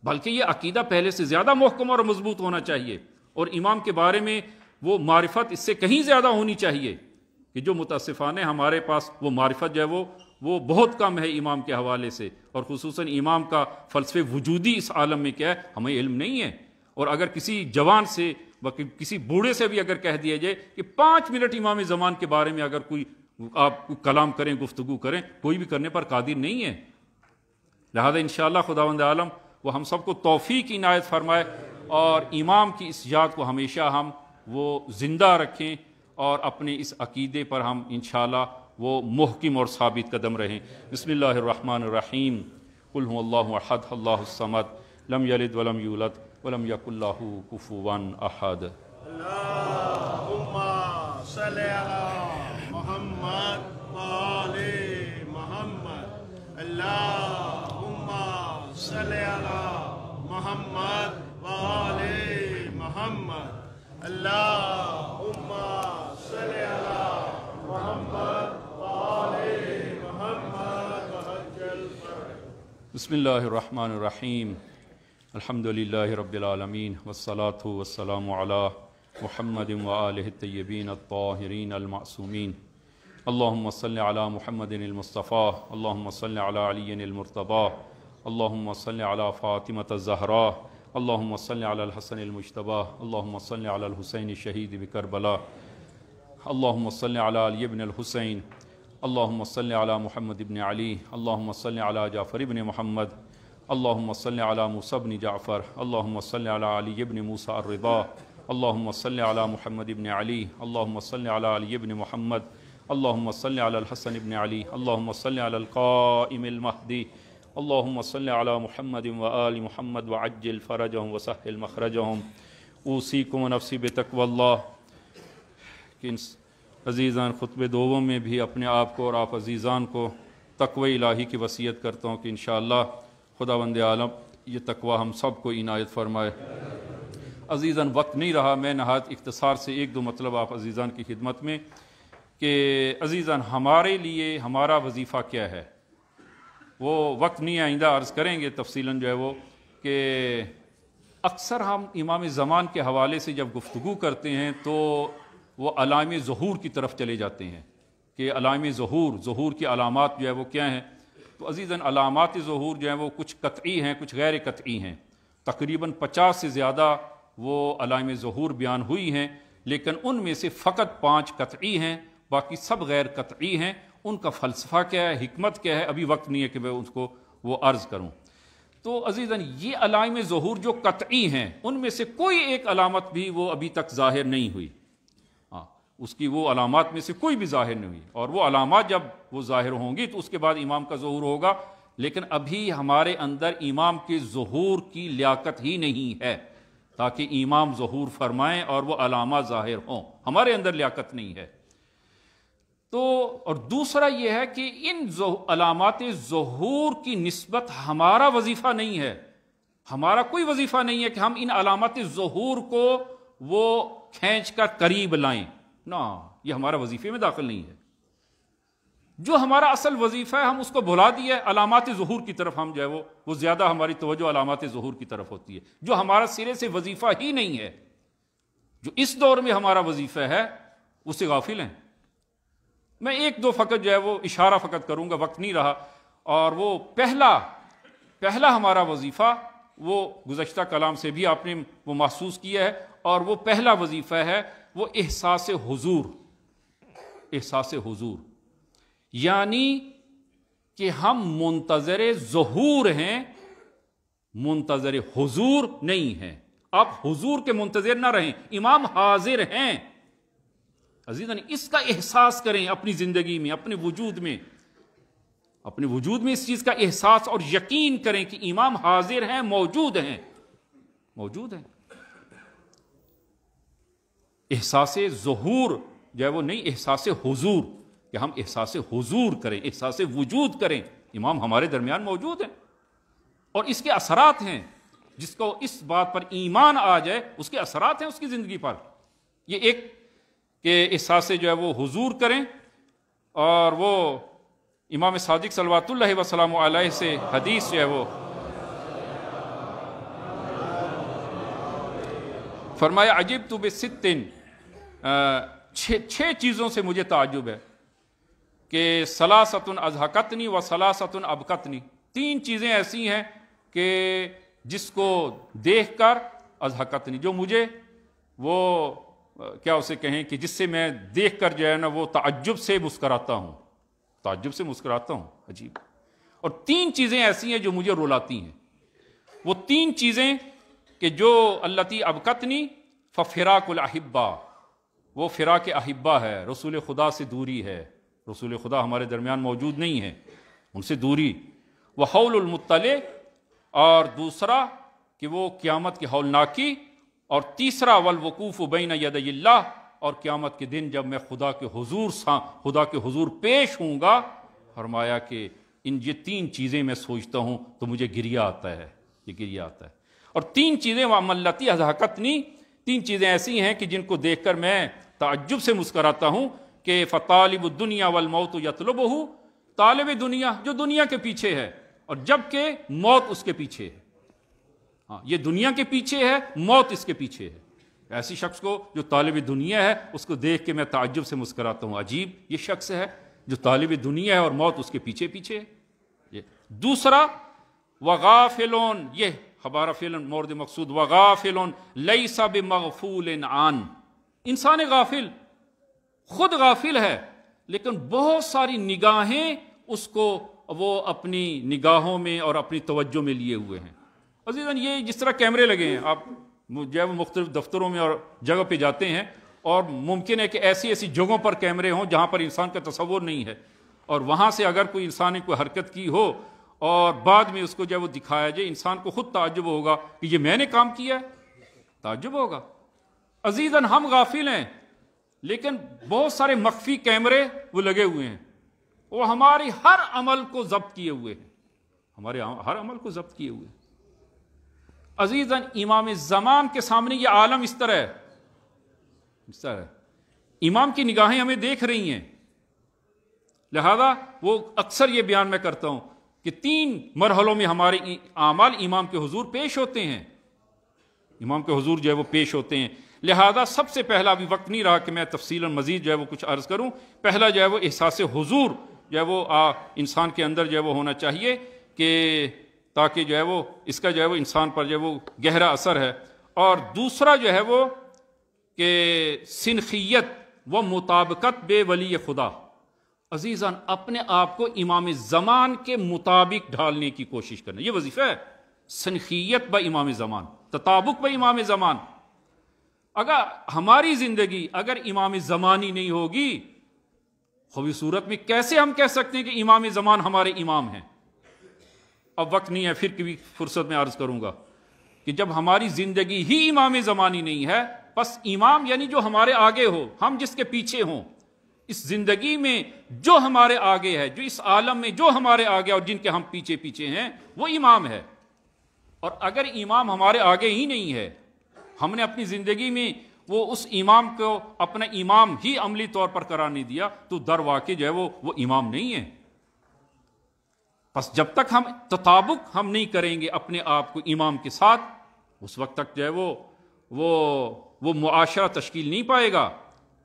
بلکہ یہ عقیدہ پہلے سے زیادہ محکم اور مضبوط ہونا چاہیے، اور امام کے بارے میں وہ معرفت اس سے کہیں زیادہ ہونی چاہیے، کہ جو متاسفانہ ہمارے پاس وہ معرفت جو ہے وہ بہت کم ہے امام کے حوالے سے، اور خصوصاً امام کا فلسفہ وجودی اس عالم میں کیا ہے ہمیں علم نہیں ہے۔ اور اگر کسی جوان سے کسی بوڑھے سے بھی اگر کہہ دیا جائے کہ 5 منٹ امام زمان کے بارے میں اگر آپ کلام کریں، گفتگو کریں، کوئی بھی کرنے پر قادر نہیں ہے۔ لہذا انشاءاللہ خداوند عالم وہ ہم سب کو توفیق عنایت فرمائے، اور امام کی اس یاد کو ہمیشہ ہم وہ زندہ رکھیں، اور اپنے اس عقیدے پر ہم انشاءاللہ وہ محکم اور ثابت قدم رہیں۔ بسم اللہ الرحمن الرحیم۔ قل هو اللہ احد اللہ الصمد لم یلد ولم یولد ولم یکن لہ کفوا احد۔ اللہم صل علی محمد وآل محمد۔ اللہم صل علی محمد وآل محمد۔ اللہم صل علی محمد وآل محمد وعجل فرج۔ بسم اللہ الرحمن الرحیم۔ الحمد للہ رب العالمین، والصلاة والسلام علی محمد وآلہ الطیبین الطاہرین المعصومین۔ اللہم صل علی محمد المصطفیٰ، اللہم صل علی علی المرتضیٰ، اللہم صل علی فاطمۃ الزہراء، اللہم صل علی الحسن المجتبیٰ، اللہم صل علی الحسین شہید بکربلا، اللہم صل علی علی بن الحسین، اللہم صل علی محمد بن علی، اللہم صل علی جعفر بن محمد، اللہم صل علی موسیٰ بن جعفر، اللہم صل علی علی بن موسیٰ الرضا، اللہم صل علی محمد بن علی، اللہم صل علی علی بن محمد، اللہم صل علی الحسن بن علی، اللہم صل علی القائم المہدی، اللہم صل علی محمد وآل محمد وعجل فرجہم وسہل مخرجہم۔ اوصیکم و نفسی بتقوی اللہ۔ کہ عزیزان خطبہ دوم میں بھی اپنے آپ کو اور آپ عزیزان کو تقوی الہی کی وصیت کرتا ہوں کہ انشاءاللہ خداوند عالم یہ تقوی ہم سب کو عنایت فرمائے۔ عزیزان وقت نہیں رہا، میں نہایت اختصار سے 1-2 مطلب آپ عزیزان کی خدمت میں، کہ عزیزان ہمارے لیے ہمارا وظیفہ کیا ہے، وہ وقت نہیں آئندہ عرض کریں گے تفصیلاً جو ہے وہ، کہ اکثر ہم امام زمان کے حوالے سے جب گفتگو کرتے ہیں تو وہ علائم ظہور کی طرف چلے جاتے ہیں، کہ علائم ظہور کی علامات جو ہے وہ کیا ہیں۔ تو عزیزاً علامات ظہور جو ہیں وہ کچھ قطعی ہیں، کچھ غیر قطعی ہیں، تقریباً 50 سے زیادہ وہ علائم ظہور بیان ہوئی ہیں، لیکن ان میں سے فقط 5 قطعی ہیں، باقی سب غیر قطعی ہیں۔ ان کا فلسفہ کیا ہے، حکمت کیا ہے، ابھی وقت نہیں ہے کہ میں اس کو وہ عرض کروں۔ تو عزیزاً یہ علائم ظہور جو قطعی ہیں ان میں سے کوئی ایک علامت بھی وہ ابھی تک ظاہر نہیں ہوئی. اس کی وہ علامات میں سے کوئی بھی ظاہر نہیں ہوئی، اور وہ علامات جب وہ ظاہر ہوں گی تو اس کے بعد امام کا ظہور ہوگا. لیکن ابھی ہمارے اندر امام کے ظہور کی لیاقت ہی نہیں ہے تاکہ امام ظہور فرمائیں اور وہ علامات ظاہر ہوں. ہمارے اندر لیاقت نہیں ہے. تو اور دوسرا یہ ہے کہ ان علامات ظہور کی نسبت ہمارا وظیفہ نہیں ہے. ہمارا کوئی وظیفہ نہیں ہے کہ ہم ان علامات ظہور کو وہ کھینچ کر قریب لائیں. نہ، یہ ہمارا وظیفے میں داخل نہیں ہے. جو ہمارا اصل وظیفہ ہے ہم اس کو بھلا دیے. علامات ظہور کی طرف ہم جو ہے وہ زیادہ ہماری توجہ علامات ظہور کی طرف ہوتی ہے. جو ہمارا سرے سے وظیفہ ہی نہیں ہے، جو اس دور میں ہمارا وظیفہ ہے، اس سے غافل ہیں. میں ایک دو فقط جو ہے وہ اشارہ فقط کروں گا، وقت نہیں رہا. اور وہ پہلا ہمارا وظیفہ وہ گزشتہ کلام سے بھی آپ نے وہ محسوس کیا ہے، اور وہ پہلا وظیفہ ہے وہ احساس حضور. احساس حضور یعنی کہ ہم منتظر ظہور ہیں، منتظر حضور نہیں ہیں. آپ حضور کے منتظر نہ رہیں، امام حاضر ہیں. عزیزاً اس کا احساس کریں اپنی زندگی میں، اپنے وجود میں اس چیز کا احساس اور یقین کریں کہ امام حاضر ہیں، موجود ہیں. احساس ظہور جو ہے وہ نہیں، احساس حضور، کہ ہم احساس حضور کریں، احساس وجود کریں. امام ہمارے درمیان موجود ہیں اور اس کے اثرات ہیں. جس کو اس بات پر ایمان آ جائے اس کے اثرات ہیں اس کی زندگی پر. یہ ایک کہ احساس جو ہے وہ حضور کریں. اور وہ امام صادق صلوات اللہ وسلام علیہ سے حدیث جو ہے وہ فرمایا عجبت بست، چھ چیزوں سے مجھے تعجب ہے کہ ثلاثۃ اضحکتنی و ثلاثۃ ابکتنی. 3 چیزیں ایسی ہیں کہ جس کو دیکھ کر اضحکتنی، جو مجھے وہ کیا اسے کہیں کہ جس سے میں دیکھ کر جو ہے نا وہ تعجب سے مسکراتا ہوں. عجیب. اور 3 چیزیں ایسی ہیں جو مجھے رلاتی ہیں. وہ 3 چیزیں کہ جو التی ابکتنی ففراق الاحبہ، وہ فراق احبہ ہے، رسول خدا سے دوری ہے. رسول خدا ہمارے درمیان موجود نہیں ہے، ان سے دوری. وہ حول المطلع، اور دوسرا کہ وہ قیامت کی ہولناکی. اور تیسرا والوقوف بین یدی اللہ، اور قیامت کے دن جب میں خدا کے حضور پیش ہوں گا. فرمایا کہ یہ 3 چیزیں میں سوچتا ہوں تو مجھے گریہ آتا ہے. اور 3 چیزیں وَمَلَّتِي أَضْحَكَتْنِي، 3 چیزیں ایسی ہیں کہ جن کو دیکھ کر میں تعجب سے مسکراتا ہوں کہ فَطَالِبُ الدُّنْيَا وَالْمَوْتُ يَطْلُبُهُ، طالب دنیا جو دنیا کے پیچھے ہے اور جبکہ موت اس کے پیچھے ہے. یہ دنیا کے پیچھے ہے، موت اس کے پیچھے ہے. ایسی شخص کو جو طالب دنیا ہے اس کو دیکھ کے میں تعجب سے مسکراتا ہوں. عجیب یہ شخص ہے جو طالب دنیا ہے اور موت اس کے پیچھے ہے. دوسرا وغافلون، یہ ہمارا فعل مورد مقصود، وغافلون لیس بمغفول عن، انسان غافل، خود غافل ہے لیکن بہت ساری نگاہیں اس کو وہ اپنی نگاہوں میں اور اپنی توجہ میں لیے ہوئے ہیں. عزیزاً یہ جس طرح کیمرے لگے ہیں، آپ جو ہے مختلف دفتروں میں اور جگہ پہ جاتے ہیں اور ممکن ہے کہ ایسی جگہوں پر کیمرے ہوں جہاں پر انسان کا تصور نہیں ہے، اور وہاں سے اگر کوئی انسان نے کوئی حرکت کی ہو اور بعد میں اس کو جو ہے وہ دکھایا جائے، انسان کو خود تعجب ہوگا کہ یہ میں نے کام کیا ہے، تعجب ہوگا. عزیزاً ہم غافل ہیں لیکن بہت سارے مخفی کیمرے وہ لگے ہوئے ہیں، وہ ہماری ہر عمل کو ضبط کیے ہوئے ہیں، ہمارے ہر عمل کو ضبط کیے ہوئے ہیں. عزیزاً امام زمان کے سامنے یہ عالم اس طرح ہے، امام کی نگاہیں ہمیں دیکھ رہی ہیں. لہذا وہ اکثر یہ بیان میں کرتا ہوں کہ 3 مرحلوں میں ہمارے اعمال امام کے حضور پیش ہوتے ہیں، امام کے حضور جو ہے وہ پیش ہوتے ہیں. لہذا سب سے پہلا، ابھی وقت نہیں رہا کہ میں تفصیلاً مزید جو ہے وہ کچھ عرض کروں. پہلا جو ہے وہ احساس حضور جو ہے وہ انسان کے اندر جو ہے وہ ہونا چاہیے کہ تاکہ جو ہے وہ اس کا جو ہے وہ انسان پر جو ہے وہ گہرا اثر ہے. اور دوسرا جو ہے وہ کہ سنخیت و مطابقت بے ولی خدا. عزیزان اپنے آپ کو امام زمان کے مطابق ڈھالنے کی کوشش کرنا، یہ وظیفہ ہے. سنخیت با امام زمان، تطابق با امام زمان. اگر ہماری زندگی اگر امام زمانی نہیں ہوگی، خوبی صورت میں کیسے ہم کہہ سکتے ہیں کہ امام زمان ہمارے امام ہیں؟ اب وقت نہیں ہے، پھر کبھی فرصت میں عرض کروں گا کہ جب ہماری زندگی ہی امام زمانی نہیں ہے، بس امام یعنی جو ہمارے آگے ہو، ہم جس کے پیچھے ہوں. اس زندگی میں جو ہمارے آگے ہے، جو اس عالم میں جو ہمارے آگے اور جن کے ہم پیچھے پیچھے ہیں، وہ امام ہے. اور اگر امام ہمارے آگے ہی نہیں ہے، ہم نے اپنی زندگی میں وہ اس امام کو اپنا امام ہی عملی طور پر قرار نہیں دیا، تو در واقع جو ہے وہ امام نہیں ہے. بس جب تک ہم تطابق ہم نہیں کریں گے اپنے آپ کو امام کے ساتھ، اس وقت تک جو ہے وہ معاشرہ تشکیل نہیں پائے گا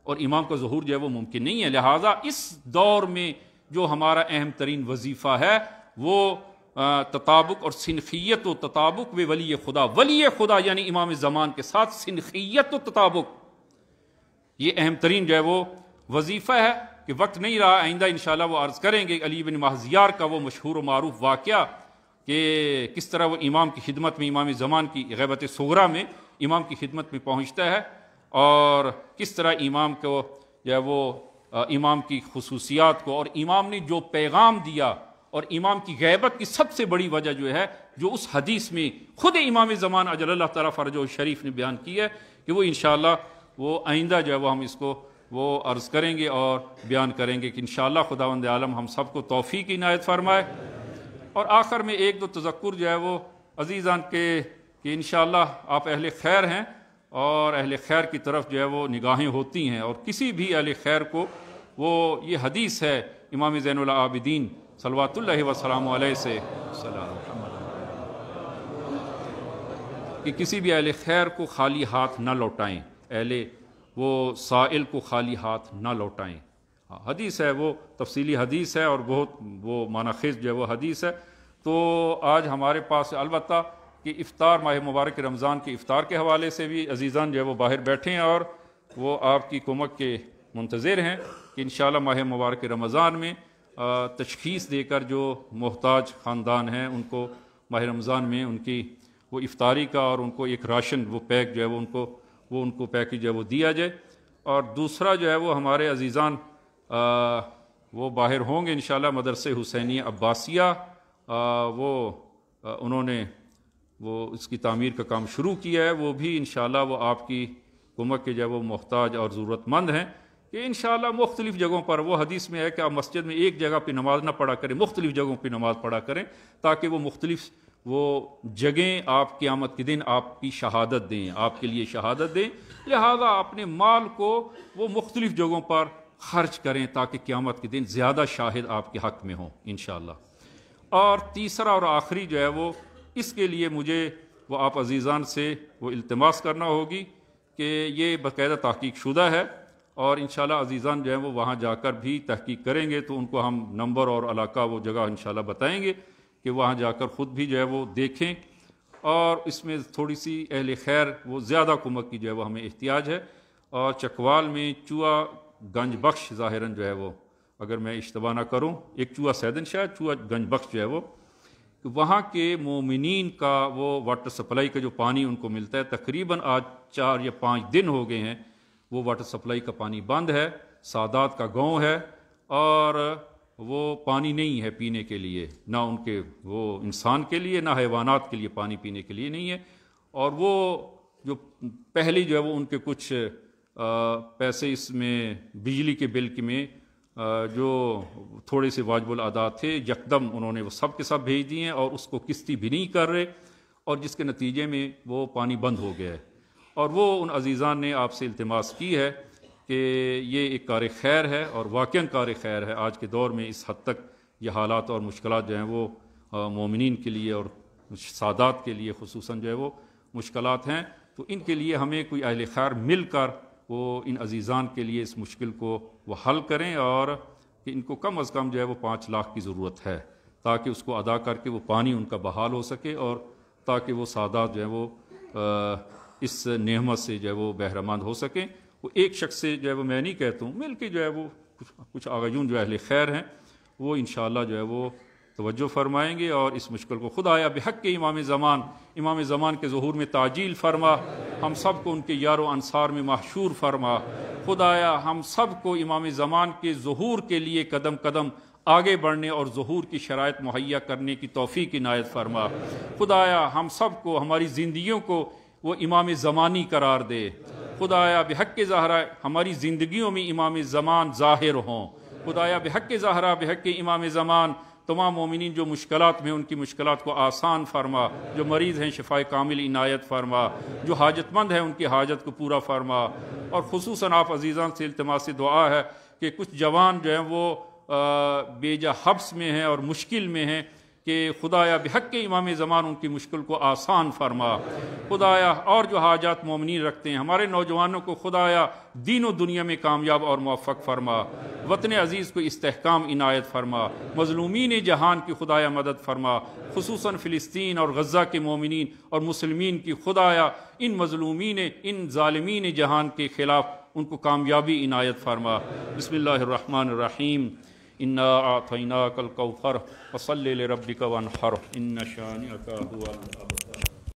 اور امام کا ظہور جو ہے وہ ممکن نہیں ہے. لہٰذا اس دور میں جو ہمارا اہم ترین وظیفہ ہے وہ تطابق اور سنخیت و تطابق و ولی خدا. ولی خدا یعنی امام زمان کے ساتھ سنخیت و تطابق، یہ اہم ترین جو ہے وہ وظیفہ ہے. کہ وقت نہیں رہا، آئندہ انشاءاللہ وہ عرض کریں گے علی بن مہزیار کا وہ مشہور و معروف واقعہ کہ کس طرح وہ امام کی خدمت میں، امام زمان کی غیبت صغریٰ میں امام کی خدمت میں پہنچتا ہے، اور کس طرح امام کو جو ہے وہ امام کی خصوصیات کو اور امام نے جو پیغام دیا، اور امام کی غیبت کی سب سے بڑی وجہ جو ہے جو اس حدیث میں خود امام زمان اجل اللہ تعالیٰ فرجہ شریف نے بیان کی ہے کہ وہ انشاءاللہ وہ آئندہ جو ہے وہ ہم اس کو وہ عرض کریں گے اور بیان کریں گے کہ انشاءاللہ خداوند عالم ہم سب کو توفیق عنایت فرمائے. اور آخر میں ایک دو تذکر جو ہے وہ عزیزان کہ انشاءاللہ آپ اہل خیر ہیں اور اہل خیر کی طرف جو ہے وہ نگاہیں ہوتی ہیں، اور کسی بھی اہل خیر کو وہ یہ حدیث ہے امام زین العابدین صلوات اللہ وسلام علیہ سے کہ کسی بھی اہل خیر کو خالی ہاتھ نہ لوٹائیں، اہل وہ سائل کو خالی ہاتھ نہ لوٹائیں. حدیث ہے، وہ تفصیلی حدیث ہے اور بہت وہ معنی خیز جو ہے وہ حدیث ہے. تو آج ہمارے پاس البتہ کہ افطار ماہ مبارک رمضان کے افطار کے حوالے سے بھی عزیزان جو ہے وہ باہر بیٹھے ہیں اور وہ آپ کی کمک کے منتظر ہیں کہ انشاءاللہ ماہ مبارک رمضان میں تشخیص دے کر جو محتاج خاندان ہیں ان کو ماہ رمضان میں ان کی وہ افطاری کا اور ان کو ایک راشن وہ پیک جو ہے وہ ان کو پیکج جو ہے وہ دیا جائے. اور دوسرا جو ہے وہ ہمارے عزیزان وہ باہر ہوں گے انشاءاللہ مدرسہ حسینیہ عباسیہ، انہوں نے وہ اس کی تعمیر کا کام شروع کیا ہے، وہ بھی انشاءاللہ وہ آپ کی کمک کے جو ہے وہ محتاج اور ضرورت مند ہیں کہ انشاءاللہ مختلف جگہوں پر وہ حدیث میں ہے کہ آپ مسجد میں ایک جگہ پہ نماز نہ پڑھا کریں، مختلف جگہوں پہ نماز پڑھا کریں تاکہ وہ مختلف وہ جگہیں آپ قیامت کے دن آپ کی شہادت دیں، آپ کے لیے شہادت دیں. لہذا اپنے مال کو وہ مختلف جگہوں پر خرچ کریں تاکہ قیامت کے دن زیادہ شاہد آپ کے حق میں ہوں انشاءاللہ. اور تیسرا اور آخری جو ہے وہ اس کے لیے مجھے وہ آپ عزیزان سے وہ التماس کرنا ہوگی کہ یہ باقاعدہ تحقیق شدہ ہے اور انشاءاللہ عزیزان جو ہیں وہ وہاں جا کر بھی تحقیق کریں گے تو ان کو ہم نمبر اور علاقہ وہ جگہ انشاءاللہ بتائیں گے کہ وہاں جا کر خود بھی جو ہے وہ دیکھیں. اور اس میں تھوڑی سی اہل خیر وہ زیادہ کمک کی جو ہے وہ ہمیں احتیاج ہے. اور چکوال میں چوہا گنج بخش ظاہراً جو ہے وہ اگر میں اشتباہ نہ کروں ایک چوہا سیدن شاید چوہا گنج بخش جو ہے وہ وہاں کے مومنین کا وہ واٹر سپلائی کا جو پانی ان کو ملتا ہے تقریباً آج 4 یا 5 دن ہو گئے ہیں وہ واٹر سپلائی کا پانی بند ہے. سادات کا گاؤں ہے اور وہ پانی نہیں ہے پینے کے لیے، نہ ان کے وہ انسان کے لیے نہ حیوانات کے لیے پانی پینے کے لیے نہیں ہے. اور وہ جو پہلی جو ہے وہ ان کے کچھ پیسے اس میں بجلی کے بل میں جو تھوڑے سے واجب الادا تھے یکدم انہوں نے وہ سب کے سب بھیج دیے ہیں اور اس کو قسطی بھی نہیں کر رہے اور جس کے نتیجے میں وہ پانی بند ہو گیا ہے. اور وہ ان عزیزان نے آپ سے التماس کی ہے کہ یہ ایک کار خیر ہے اور واقعاً کار خیر ہے. آج کے دور میں اس حد تک یہ حالات اور مشکلات جو ہیں وہ مومنین کے لیے اور سادات کے لیے خصوصاً جو ہے وہ مشکلات ہیں. تو ان کے لیے ہمیں کوئی اہل خیر مل کر وہ ان عزیزان کے لیے اس مشکل کو وہ حل کریں اور کہ ان کو کم از کم جو ہے وہ 5 لاکھ کی ضرورت ہے تاکہ اس کو ادا کر کے وہ پانی ان کا بحال ہو سکے اور تاکہ وہ سادات جو ہے وہ اس نعمت سے جو ہے وہ بہرمند ہو سکیں. وہ ایک شخص سے جو ہے وہ میں نہیں کہتا ہوں مل کے جو ہے وہ کچھ آغاجون جو اہل خیر ہیں وہ انشاءاللہ جو ہے وہ توجہ فرمائیں گے اور اس مشکل کو خدایا بحق کے امام زمان کے ظہور میں تعجیل فرما، ہم سب کو ان کے یار و انصار میں محشور فرما، خدایا ہم سب کو امام زمان کے ظہور کے لیے قدم قدم آگے بڑھنے اور ظہور کی شرائط مہیا کرنے کی توفیق عنایت فرما، خدایا ہم سب کو ہماری زندگیوں کو وہ امام زمانی قرار دے، خدایا بحق زہرا ہماری زندگیوں میں امام زمان ظاہر ہوں، خدایا بحق زہرا بحق امام زمان تمام مومنین جو مشکلات میں ان کی مشکلات کو آسان فرما، جو مریض ہیں شفائے کامل عنایت فرما، جو حاجت مند ہیں ان کی حاجت کو پورا فرما، اور خصوصاً آپ عزیزان سے التماس دعا ہے کہ کچھ جوان جو ہیں وہ بے جا حبس میں ہیں اور مشکل میں ہیں کہ خدایا بحق امام زمان ان کی مشکل کو آسان فرما، خدایا اور جو حاجات مومنین رکھتے ہیں ہمارے نوجوانوں کو خدایا دین و دنیا میں کامیاب اور موفق فرما، وطن عزیز کو استحکام عنایت فرما، مظلومین جہان کی خدایا مدد فرما، خصوصاً فلسطین اور غزہ کے مومنین اور مسلمین کی خدایا ان مظلومین ان ظالمین جہان کے خلاف ان کو کامیابی عنایت فرما۔ بسم اللہ الرحمن الرحیم، انا اعطیناک الکوثر فصل لربک وانحر ان شانئک هو الابتر۔